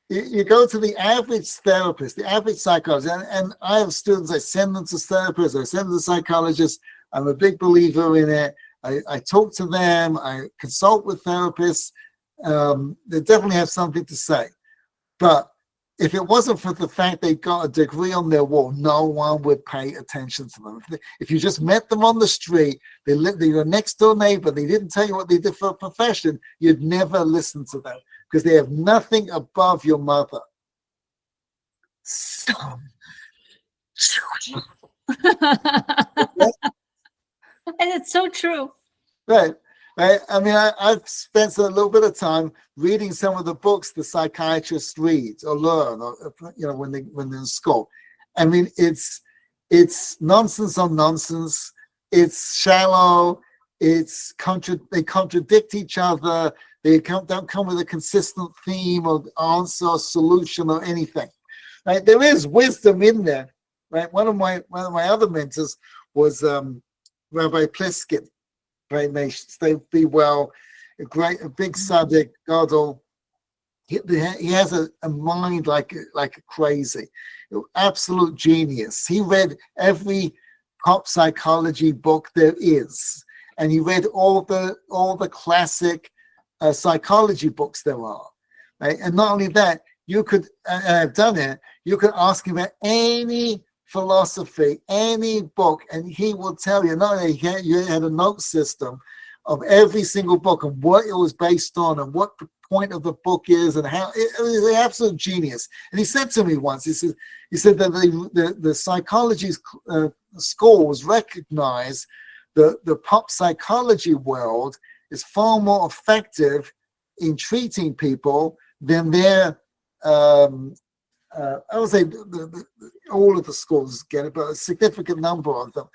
You go to the average therapist, the average psychologist, and I have students, I send them to therapists, I send them to psychologists. I'm a big believer in it. I talk to them, I consult with therapists. They definitely have something to say. But if it wasn't for the fact they got a degree on their wall, no one would pay attention to them. If you just met them on the street, they're your next door neighbor, they didn't tell you what they did for a profession, you'd never listen to them because they have nothing above your mother. So true. And it's so true. Right. Right. I mean, I've spent a little bit of time reading some of the books the psychiatrists read or learn, or when they're in school. I mean, it's nonsense on nonsense. It's shallow. They contradict each other. They don't come with a consistent theme or answer or solution or anything. Right? There is wisdom in there. Right. One of my other mentors was Rabbi Pliskin. Right, may stay be well. A big tzaddik, Gadol. He has a mind like crazy, absolute genius. He read every pop psychology book there is, and he read all the classic psychology books there are. Right, and not only that, you could, and I've done it. You could ask him about any philosophy, any book, and he will tell you. Not only you had a note system, of every single book and what it was based on and what the point of the book is and how it was an absolute genius. And he said to me once, he said that the psychology schools recognize the pop psychology world is far more effective in treating people than their I would say all of the schools get it, but a significant number of them.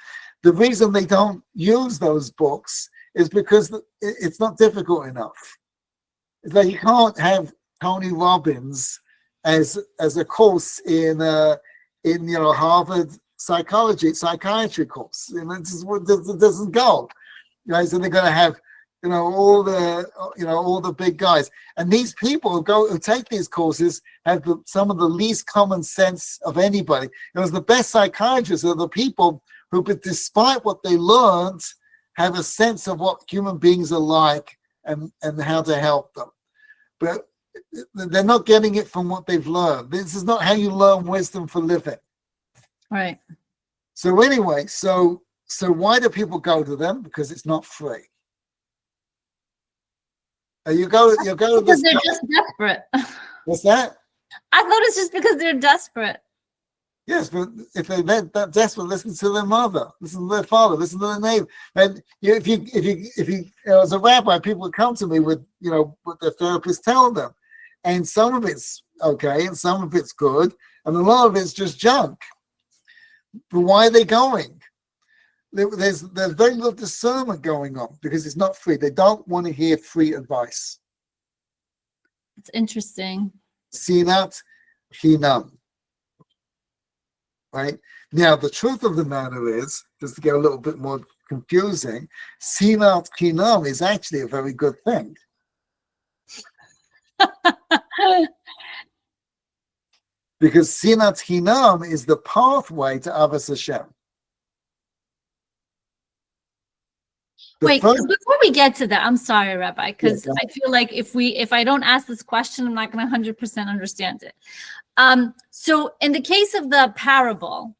The reason they don't use those books is because it's not difficult enough. It's like you can't have Tony Robbins as a course in Harvard psychiatry course. It doesn't go. So they're going to have all the big guys, and these people who take these courses have some of the least common sense of anybody. The best psychiatrists are the people who, despite what they learned, have a sense of what human beings are like and how to help them. But they're not getting it from what they've learned. This is not how you learn wisdom for living. Right. So anyway, so why do people go to them? Because it's not free. You go to because they're just desperate. What's that? I thought it's just because they're desperate. Yes, but if they're that desperate, listen to their mother, listen to their father, listen to their neighbor. And if you as a rabbi, people would come to me with what their therapist tell them, and some of it's okay, and some of it's good, and a lot of it's just junk. But why are they going? There's very little discernment going on because it's not free. They don't want to hear free advice. It's interesting. Sinat Hinum. Right? Now, the truth of the matter is, just to get a little bit more confusing, Sinat Chinam is actually a very good thing. Because Sinat Hinum is the pathway to Avos Hashem. Wait, before we get to that, I'm sorry, Rabbi, because I feel like if I don't ask this question, I'm not going to 100% understand it. So in the case of the parable,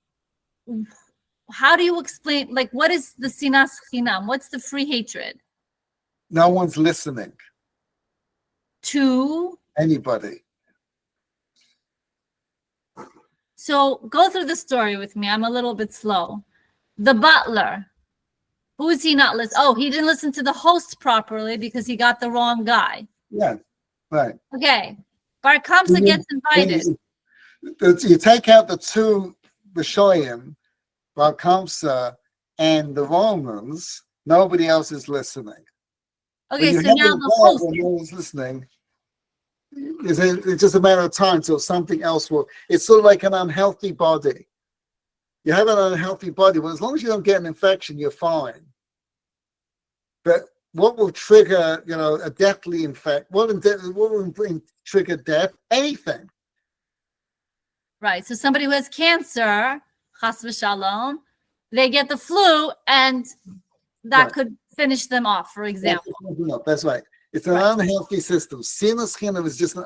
how do you explain, what is the Sinat Chinam? What's the free hatred? No one's listening. To? Anybody. So go through the story with me. I'm a little bit slow. The butler. Who is he not listening? Oh, he didn't listen to the host properly because he got the wrong guy. Yeah, right. Okay. Bar Kamsa gets invited. You take out the two Rishoyim, Bar Kamsa and the Romans, nobody else is listening. Okay, so now the host. No one's listening. It's just a matter of time till something else will. It's sort of like an unhealthy body. You have an unhealthy body, well, as long as you don't get an infection, you're fine. But what will trigger, a deathly infection? What will trigger death? Anything. Right. So somebody who has cancer, chas v'shalom, they get the flu, and that could finish them off, for example. That's right. It's an unhealthy system. Sinat Hinum is just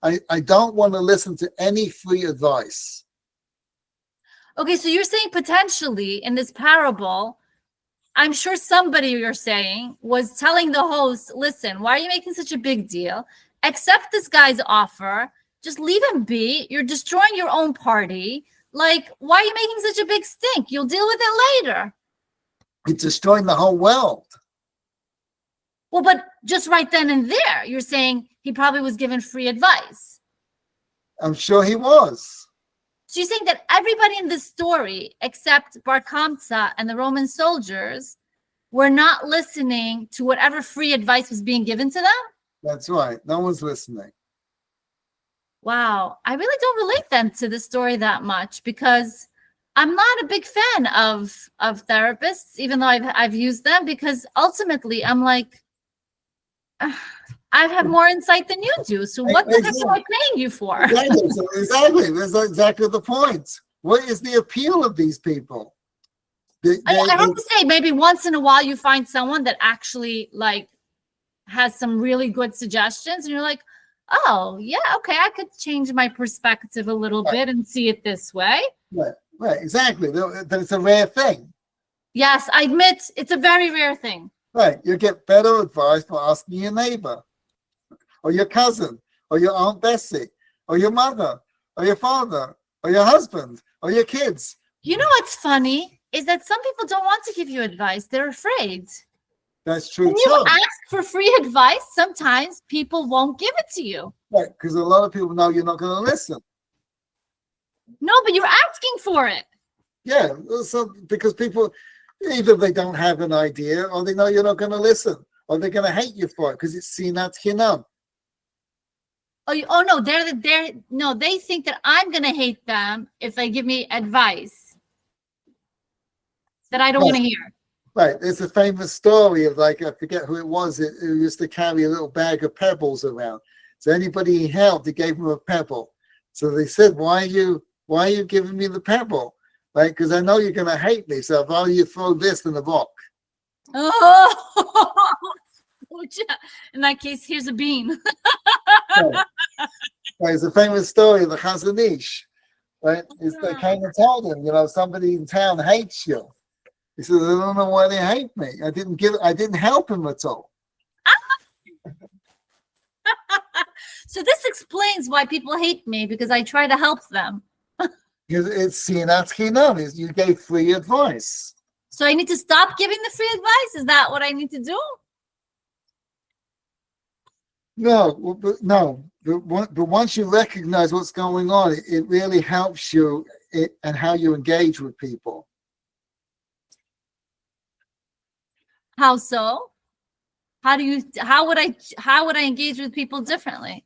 I don't want to listen to any free advice. Okay, so you're saying potentially in this parable, I'm sure somebody, you're saying, was telling the host, listen, why are you making such a big deal? Accept this guy's offer. Just leave him be. You're destroying your own party. Why are you making such a big stink? You'll deal with it later. It's destroying the whole world. Well, but just right then and there, you're saying he probably was given free advice. I'm sure he was. So you're saying that everybody in this story, except Bar Kamsa and the Roman soldiers, were not listening to whatever free advice was being given to them? That's right. No one's listening. Wow. I really don't relate then to the story that much because I'm not a big fan of therapists, even though I've used them, because ultimately I'm like, I have more insight than you do. So what the heck am I paying you for? Exactly. That's exactly the point. What is the appeal of these people? I have to say, maybe once in a while you find someone that actually has some really good suggestions, and you're like, oh yeah, okay, I could change my perspective a little bit and see it this way. Right, exactly. But it's a rare thing. Yes, I admit it's a very rare thing. Right. You get better advice by asking your neighbor, or your cousin, or your Aunt Bessie, or your mother, or your father, or your husband, or your kids. You know what's funny is that some people don't want to give you advice. They're afraid. That's true When you too. ask for free advice, sometimes people won't give it to you. Right. Because a lot of people know you're not going to listen. No, but you're asking for it. Yeah. So because people, either they don't have an idea, or they know you're not going to listen, or they're going to hate you for it because it's Sinat Hinum. Oh no, they think that I'm gonna hate them if they give me advice that I don't want to hear. Right. There's a famous story of, like, I forget who it was, who used to carry a little bag of pebbles around. So anybody he helped, he gave him a pebble. So they said, why are you giving me the pebble? Right? Because I know you're going to hate me. So I'd rather you throw this than a rock. Oh, in that case, here's a bean. Right. Right. It's a famous story of the Chazon Ish. Right? They came and told him, somebody in town hates you. He said, I don't know why they hate me. I didn't help him at all. So this explains why people hate me, because I try to help them. It's Sinat Chinam. You gave free advice. So I need to stop giving the free advice? Is that what I need to do? No. But once you recognize what's going on, it really helps you and how you engage with people. How so? How would I engage with people differently?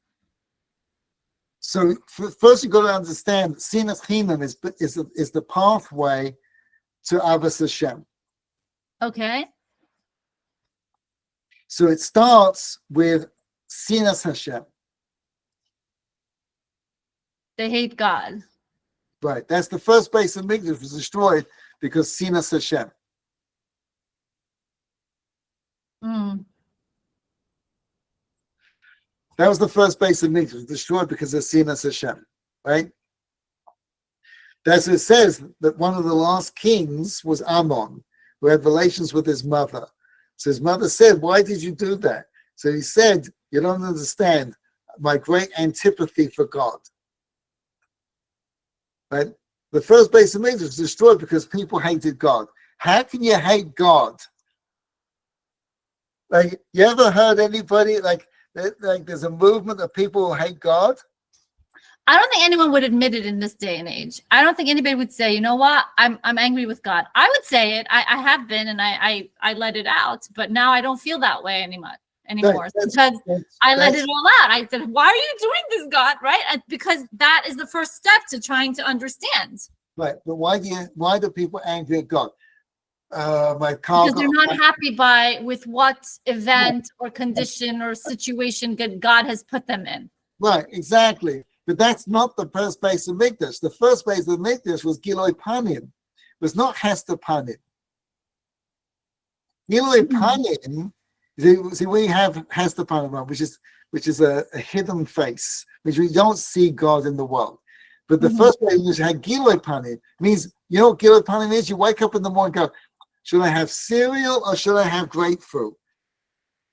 So first, you got to understand Sinat Hinum is the pathway to Avos Hashem. Okay. So it starts with Sinas Hashem. They hate God. Right. That's the first base of Mikdash was destroyed because Sinas Hashem. That was the first base of Mikdash, destroyed because of Sinat Hashem, right? That's what it says, that one of the last kings was Ammon, who had relations with his mother. So his mother said, why did you do that? So he said, you don't understand my great antipathy for God. Right? The first base of Mikdash was destroyed because people hated God. How can you hate God? Like, you ever heard anybody, like there's a movement of people who hate God? I don't think anyone would admit it in this day and age. I don't think anybody would say, you know what, I'm angry with God. I would say it. I have been, and I let it out, but now I don't feel that way anymore. Because I let it all out. I said, why are you doing this, God? Right? Because that is the first step to trying to understand. Right. But why do people angry at God? My car, because they're not happy with what event or condition or situation God has put them in. Right, exactly. But that's not the first base of Mikdash. The first base of Mikdash was Giloi Panim. It was not Hester Panim. Giloi Panim, see, we have Hester Panim, which is a hidden face, which we don't see God in the world. But the first base which had Giloi Panim means, you know what Giloi Panim is? You wake up in the morning and go, should I have cereal or should I have grapefruit?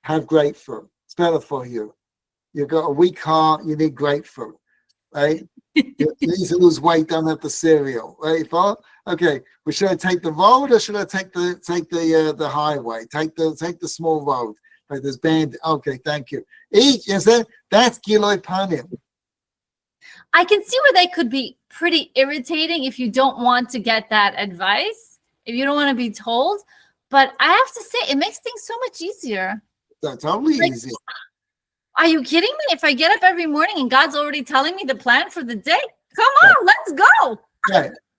Have grapefruit. It's better for you. You've got a weak heart, you need grapefruit, right? You need to lose weight, don't have the cereal, right? Okay, well, should I take the road or should I take the highway? Take the small road. Right, there's band. Okay, thank you. That's Giloi Panim. I can see where they could be pretty irritating if you don't want to get that advice, if you don't want to be told. But I have to say, it makes things so much easier. That's totally easy. Are you kidding me? If I get up every morning and God's already telling me the plan for the day, come on, let's go.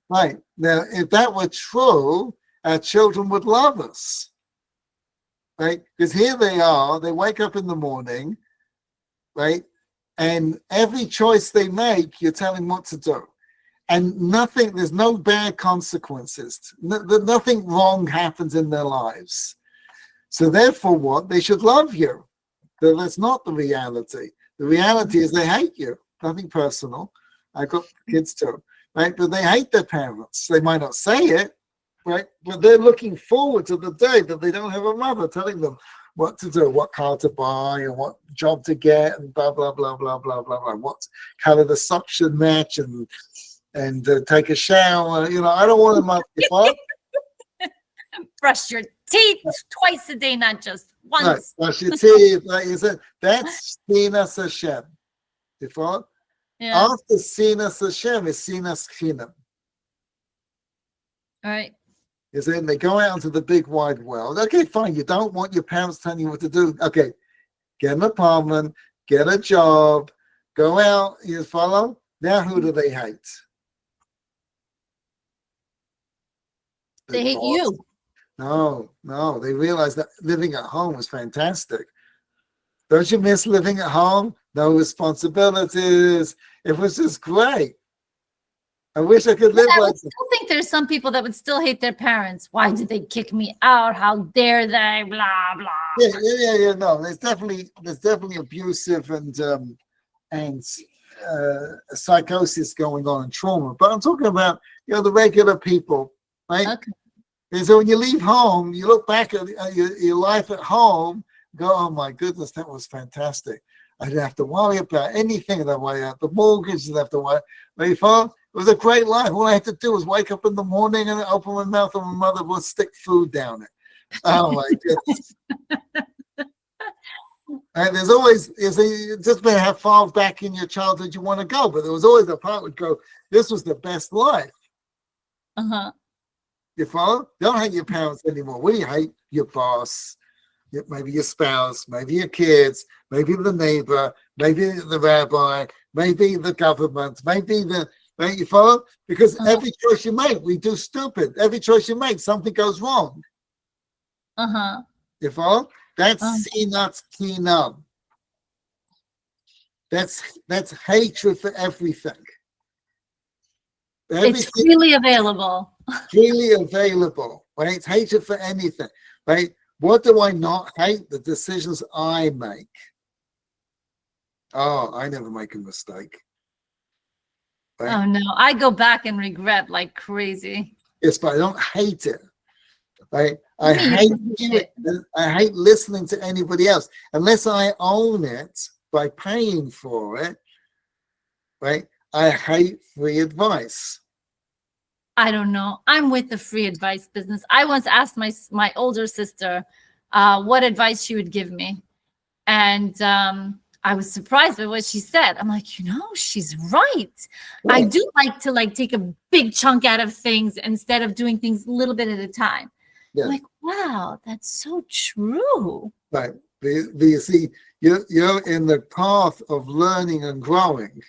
Right. Now, if that were true, our children would love us. Right? Because here they are, they wake up in the morning, right? And every choice they make, you're telling what to do. And there's no bad consequences. Nothing wrong happens in their lives. So therefore what? They should love you. So that's not the reality. The reality is they hate you. Nothing personal. I've got kids too, right? But they hate their parents. They might not say it, right? But they're looking forward to the day that they don't have a mother telling them what to do, what car to buy, and what job to get, and blah blah blah blah blah blah blah. What color the socks should match, and take a shower. I don't want a mother. Brush your teeth twice a day, not just once. Right, brush your teeth. Like you said, that's Sinat Hashem. You follow? Yeah. After Sinat Hashem is Sinat Hinum. All right. You see, and they go out into the big wide world. Okay, fine. You don't want your parents telling you what to do. Okay, get an apartment, get a job, go out. You follow? Now, who do they hate? They hate you. No. They realize that living at home was fantastic. Don't you miss living at home? No responsibilities. It was just great. I wish I could live I like would still think there's some people that would still hate their parents. Why did they kick me out? How dare they? Blah blah. Yeah. No, there's definitely abusive and psychosis going on and trauma. But I'm talking about the regular people, right? Okay. And so when you leave home, you look back at your life at home, go, oh my goodness, that was fantastic. I didn't have to worry about anything that way. The mortgage didn't have to worry. It was a great life. All I had to do was wake up in the morning and open my mouth, and my mother would stick food down it. Oh my goodness. And there's always, it doesn't matter how far back in your childhood you want to go, but there was always a part would go, this was the best life. Uh-huh. You follow? Don't hate your parents anymore. What do you hate? Your boss, maybe your spouse, maybe your kids, maybe the neighbor, maybe the rabbi, maybe the government, right? You follow? Because every choice you make, we do stupid. Every choice you make, something goes wrong. Uh-huh. You follow? That's Sinat Chinam. That's hatred for everything. It's freely available. Freely available, right? It's hatred for anything, right? What do I not hate? The decisions I make. Oh, I never make a mistake. Right? Oh no, I go back and regret like crazy. Yes, but I don't hate it. Right? I hate listening to anybody else unless I own it by paying for it. Right? I hate free advice. I don't know. I'm with the free advice business. I once asked my older sister what advice she would give me. And I was surprised by what she said. I'm like, she's right. I do like to take a big chunk out of things instead of doing things a little bit at a time. Yeah. I'm like, wow, that's so true. Right. You see, you're in the path of learning and growing.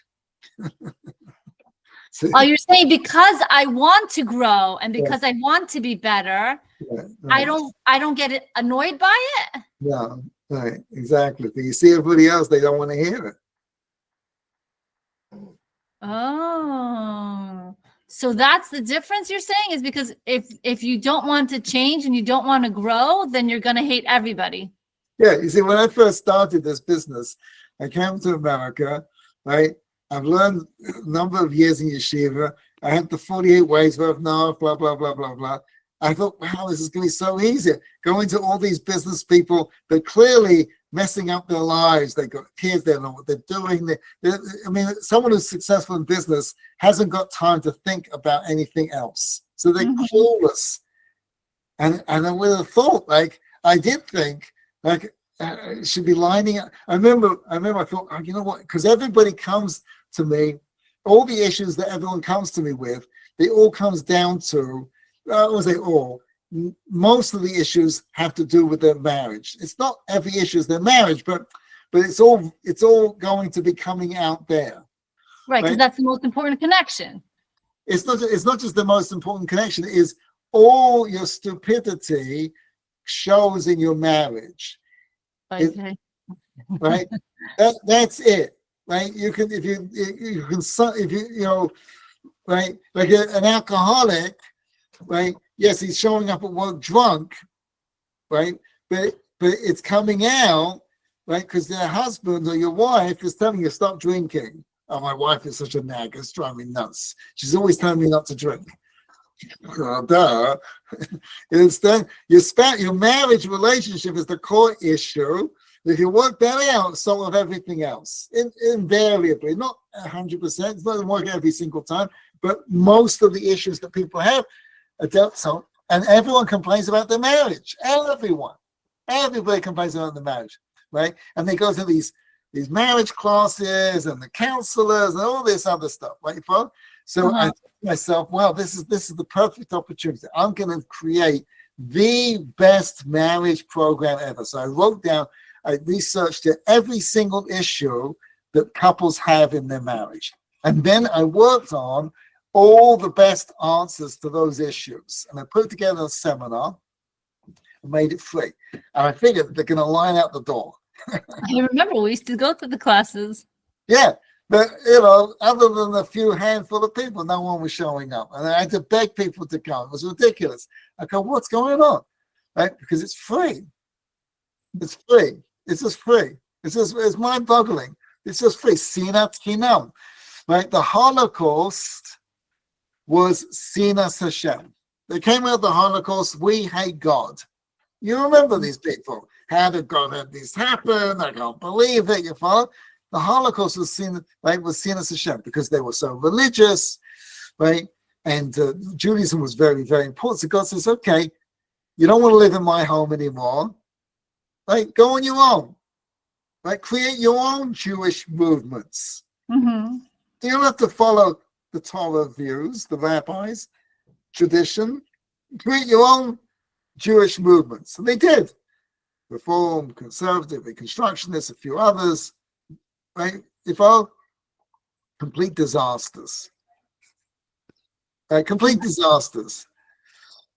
So, oh, you're saying because I want to grow and because I want to be better, right. I don't get annoyed by it? No, right, exactly. But you see everybody else, they don't want to hear it. Oh, so that's the difference you're saying, is because if you don't want to change and you don't want to grow, then you're going to hate everybody. Yeah, you see, when I first started this business, I came to America, right? I've learned a number of years in yeshiva. I had the 48 ways of Noah, blah, blah, blah, blah, blah. I thought, wow, this is going to be so easy. Going to all these business people, they're clearly messing up their lives. They got kids, they don't know what they're doing. Someone who's successful in business hasn't got time to think about anything else. So they're clueless. And I would have thought, I did think, should be lining up. I remember I thought, you know what? Because everybody comes to me, all the issues that everyone comes to me with, they all comes down to, most of the issues have to do with their marriage. It's not every issue is their marriage, but it's all going to be coming out there. Right, because that's the most important connection. It's not just the most important connection, it is all your stupidity shows in your marriage. Okay. Right? That's it. Right? Right? Like an alcoholic, right? Yes, he's showing up at work drunk, right? But it's coming out, right? Because their husband or your wife is telling you, stop drinking. Oh, my wife is such a nag, it's driving me nuts. She's always telling me not to drink. Duh. Instead, your marriage relationship is the core issue. If you work that out, so of everything else. Invariably, not 100%, it's not working every single time, but most of the issues that people have are dealt so, and everyone complains about their marriage. Everybody complains about the marriage, right? And they go to these marriage classes and the counselors and all this other stuff, right, folks? So I thought to myself, wow, this is the perfect opportunity. I'm going to create the best marriage program ever. So I wrote down, I researched every single issue that couples have in their marriage. And then I worked on all the best answers to those issues. And I put it together a seminar and made it free. And I figured they're going to line out the door. I remember we used to go to the classes. Yeah. But, other than a few handful of people, no one was showing up. And I had to beg people to come. It was ridiculous. I go, what's going on? Right? Because it's free. It's free. It's just free. It's mind-boggling. It's just free. Sinat Hinum. Right? The Holocaust was Sinat Hashem. They came out of the Holocaust, we hate God. You remember these people. How did God have this happen? I can't believe it. You follow? The Holocaust was seen, right, was seen as Hashem because they were so religious, right? And Judaism was very, very important. So God says, okay, you don't want to live in my home anymore, right? Go on your own, right? Create your own Jewish movements. Mm-hmm. You don't have to follow the Torah views, the rabbis, tradition. Create your own Jewish movements. And they did. Reform, conservative, reconstructionists, a few others. Right? If all complete disasters. Right? Complete disasters.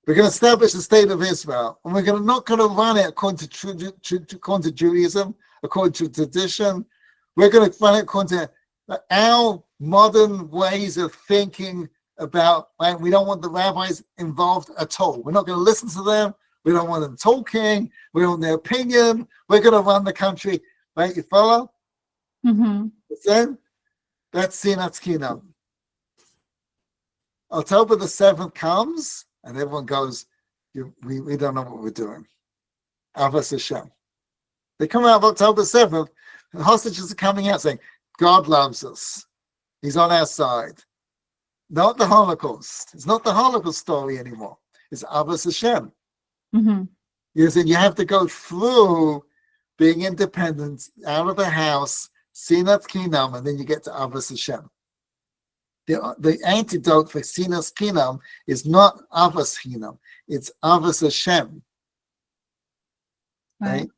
We're going to establish the state of Israel, and we're not going to run it according to Judaism, according to tradition. We're going to run it according to our modern ways of thinking about, right? We don't want the rabbis involved at all. We're not going to listen to them. We don't want them talking. We don't want their opinion. We're going to run the country. Right? You follow? Mm-hmm. Then that's Sinat Chinam. October the 7th comes, and everyone goes, we don't know what we're doing. Avos Hashem. They come out of October 7th, the hostages are coming out saying, God loves us. He's on our side. Not the Holocaust. It's not the Holocaust story anymore. It's Avos Hashem. Mm-hmm. You have to go through being independent, out of the house, Sinat Chinam, and then you get to Avos Hashem. The antidote for Sinat Chinam is not Avos Hinum, it's Avos Hashem. Right?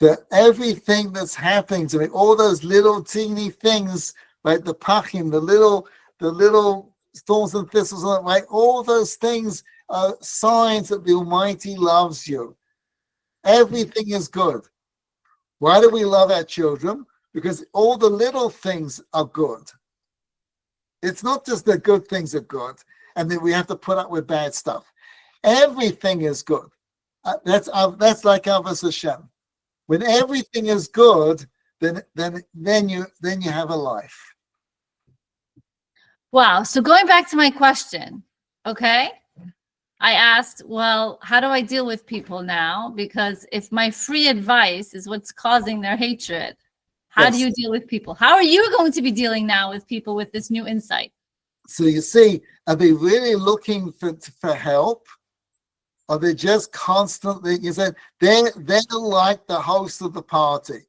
That everything that's happening to me, all those little teeny things, right? The pachim, the little thorns and thistles, right? All those things are signs that the Almighty loves you. Everything is good. Why do we love our children? Because all the little things are good. It's not just the good things are good and then we have to put up with bad stuff. Everything is good. That's like Avos Hashem. When everything is good, then you have a life. Wow. So going back to my question, okay? I asked, well, how do I deal with people now? Because if my free advice is what's causing their hatred, how do you deal with people? How are you going to be dealing now with people with this new insight? So you see, are they really looking for help? Are they just constantly, you said, they're like the host of the party.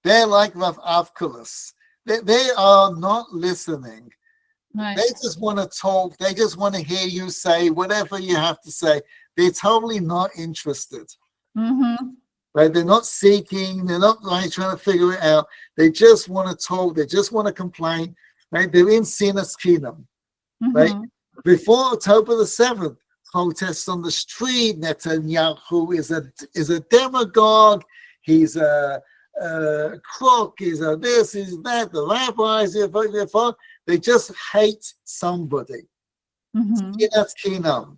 They're like Rav Avkulis. They are not listening. Right. They just want to talk. They just want to hear you say whatever you have to say. They're totally not interested. Mm-hmm. Right? They're not seeking. They're not trying to figure it out. They just want to talk. They just want to complain. Right? They're in Sinat Chinam. Mm-hmm. Right? Before October the 7th, protests on the street. Netanyahu is a demagogue. He's a crook. He's a this. He's that. The rabbis. They just hate somebody. Mm-hmm. That's Chinam,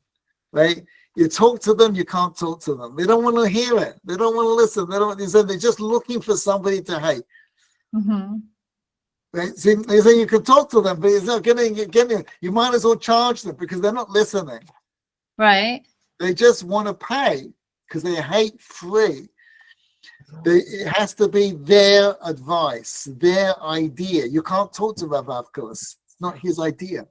right? You talk to them, you can't talk to them. They don't want to hear it. They don't want to listen. They're just looking for somebody to hate. Mm-hmm. Right? See, you can talk to them, but it's not getting. You might as well charge them because they're not listening. Right. They just want to pay because they hate free. It has to be their advice, their idea. You can't talk to Rav Avkulis. It's not his idea.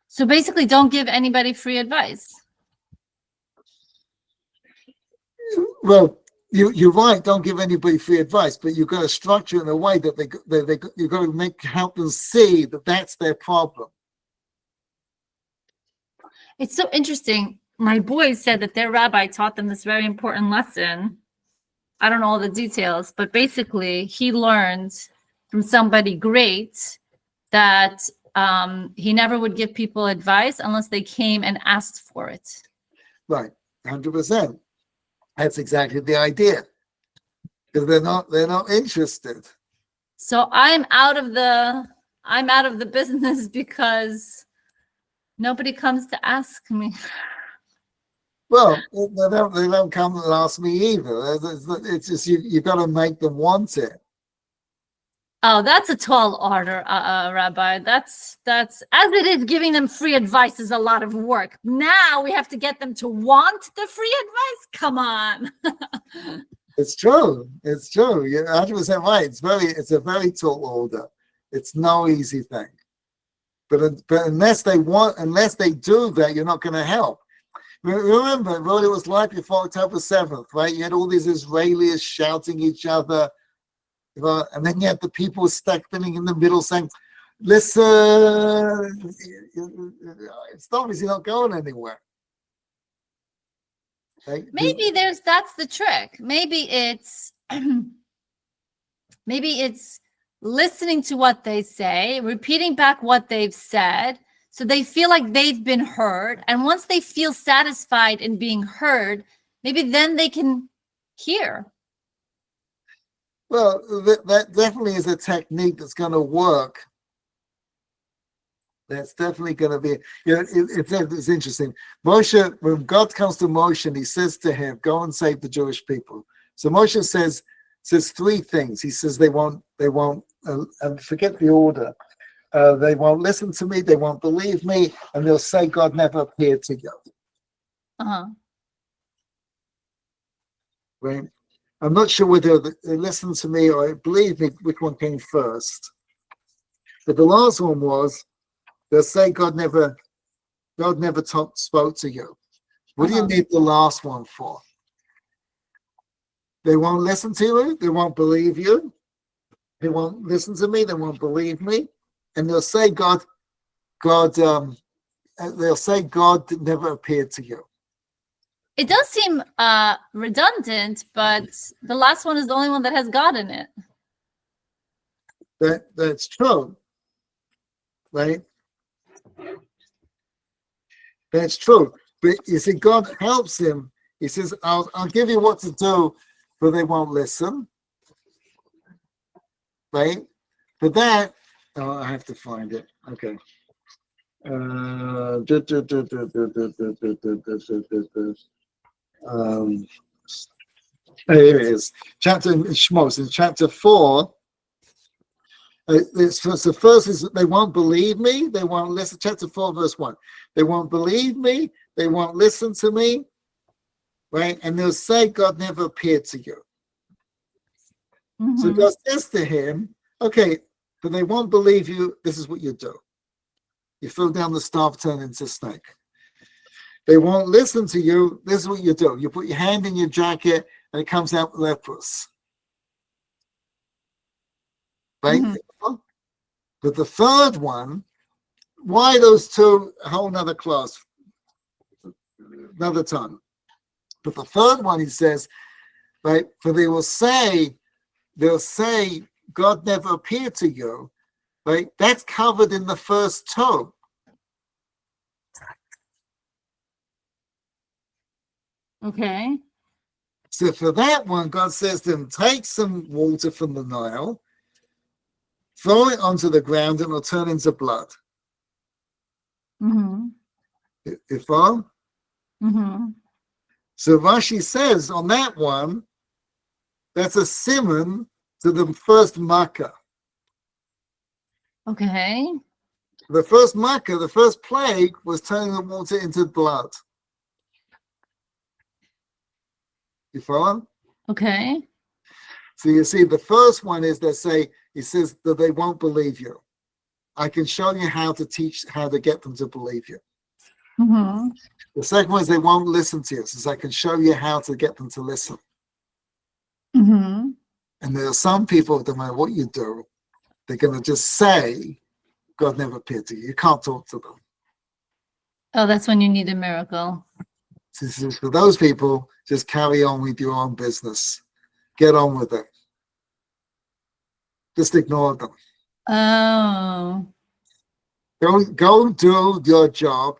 So basically, don't give anybody free advice. Well, you're right. Don't give anybody free advice, but you've got to structure it in a way that you've got to help them see that that's their problem. It's so interesting. My boys said that their rabbi taught them this very important lesson. I don't know all the details, but basically he learned from somebody great that he never would give people advice unless they came and asked for it. Right, 100%. That's exactly the idea, because they're not interested. So I'm out of the business because nobody comes to ask me. Well, they don't come and ask me either. It's just you've got to make them want it. Oh, that's a tall order, Rabbi. That's as it is. Giving them free advice is a lot of work. Now we have to get them to want the free advice. Come on. It's true. It's true. You're 100% right. It's a very tall order. It's no easy thing. But unless they do that, you're not going to help. Remember what it was like before October 7th, right? You had all these Israelis shouting each other, and then you had the people standing in the middle saying, listen, it's obviously not going anywhere. Right? Maybe that's the trick. Maybe it's listening to what they say, repeating back what they've said, so they feel like they've been heard. And once they feel satisfied in being heard, maybe then they can hear. Well, that definitely is a technique that's going to work. That's definitely going to be, it's interesting. Moshe, when God comes to Moshe and he says to him, go and save the Jewish people. So Moshe says three things. He says they won't, and forget the order. They won't listen to me, they won't believe me, and they'll say God never appeared to you. Uh-huh. Right? I'm not sure whether they listen to me or believe me, which one came first. But the last one was, they'll say God never spoke to you. What do you need the last one for? They won't listen to you, they won't believe you, they won't listen to me, they won't believe me, and they'll say God never appeared to you. It does seem redundant, but the last one is the only one that has God in it. That's true, right? That's true. But you see, God helps him. He says, I'll give you what to do, but they won't listen. Right? But that, I have to find it. Okay. Here it is. Chapter Shmos, in chapter 4. So first is they won't believe me, they won't listen. Chapter 4, verse 1. They won't believe me, they won't listen to me, right? And they'll say God never appeared to you. Mm-hmm. So God says to him, okay, but they won't believe you, this is what you do. You throw down the staff, turn into a snake. They won't listen to you, this is what you do. You put your hand in your jacket and it comes out leprous. Right? Mm-hmm. But the third one, why those two? A whole nother class, another time. But the third one, he says, right? For they'll say, God never appeared to you, right? That's covered in the first two. Okay. So for that one, God says to him, take some water from the Nile, throw it onto the ground, and it'll turn into blood. Mm-hmm. If all? Mm-hmm. So Rashi says on that one, That's a simon to the first makkah. Okay. The first makkah, the first plague, was turning the water into blood. You follow? Okay. So you see, the first one is he says that they won't believe you. I can show you how to get them to believe you. Mm-hmm. The second one is they won't listen to you. So I can show you how to get them to listen. Mm-hmm. And there are some people, no matter what you do, they're going to just say, God never appeared to you. You can't talk to them. Oh, that's when you need a miracle. So for those people, just carry on with your own business. Get on with it. Just ignore them. Oh. Go do your job,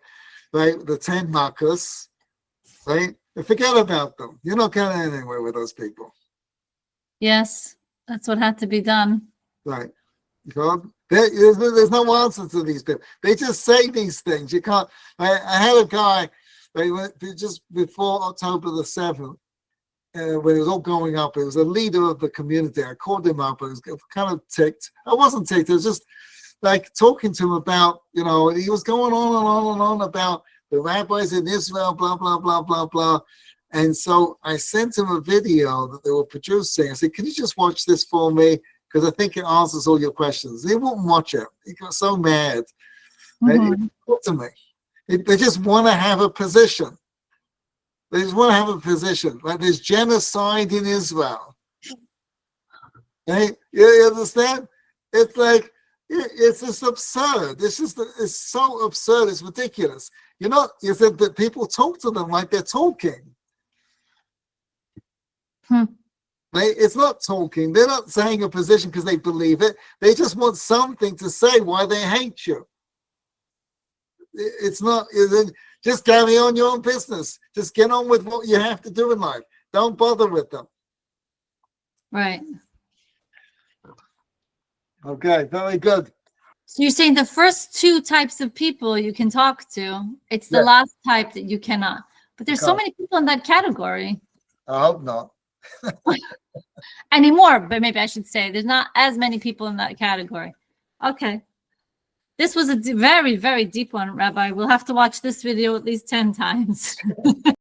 right? The 10 markers, right? And forget about them. You're not going anywhere with those people. Yes, that's what had to be done. Right. There's no answer to these people. They just say these things. You can't. I had a guy, just before October the 7th, when it was all going up. It was a leader of the community. I called him up. I was kind of ticked. I wasn't ticked. I was just like talking to him about, he was going on and on and on about the rabbis in Israel, blah, blah, blah, blah, blah. And so I sent him a video that they were producing. I said, can you just watch this for me? Because I think it answers all your questions. He wouldn't watch it. He got so mad. Mm-hmm. He talked to me. They just want to have a position. They just want to have a position. Like there's genocide in Israel. Right? You understand? It's like, it's just absurd. It's so absurd. It's ridiculous. You said that people talk to them like they're talking. It's not talking. They're not saying a position because they believe it. They just want something to say why they hate you. It's not, just carry on your own business. Just get on with what you have to do in life. Don't bother with them. Right. Okay, very good. So you're saying the first two types of people you can talk to, it's the Yeah. last type that you cannot. But there's so Can't. many people in that category I hope not. anymore, but maybe I should say there's not as many people in that category. Okay. This was a very, very deep one, Rabbi. We'll have to watch this video at least 10 times.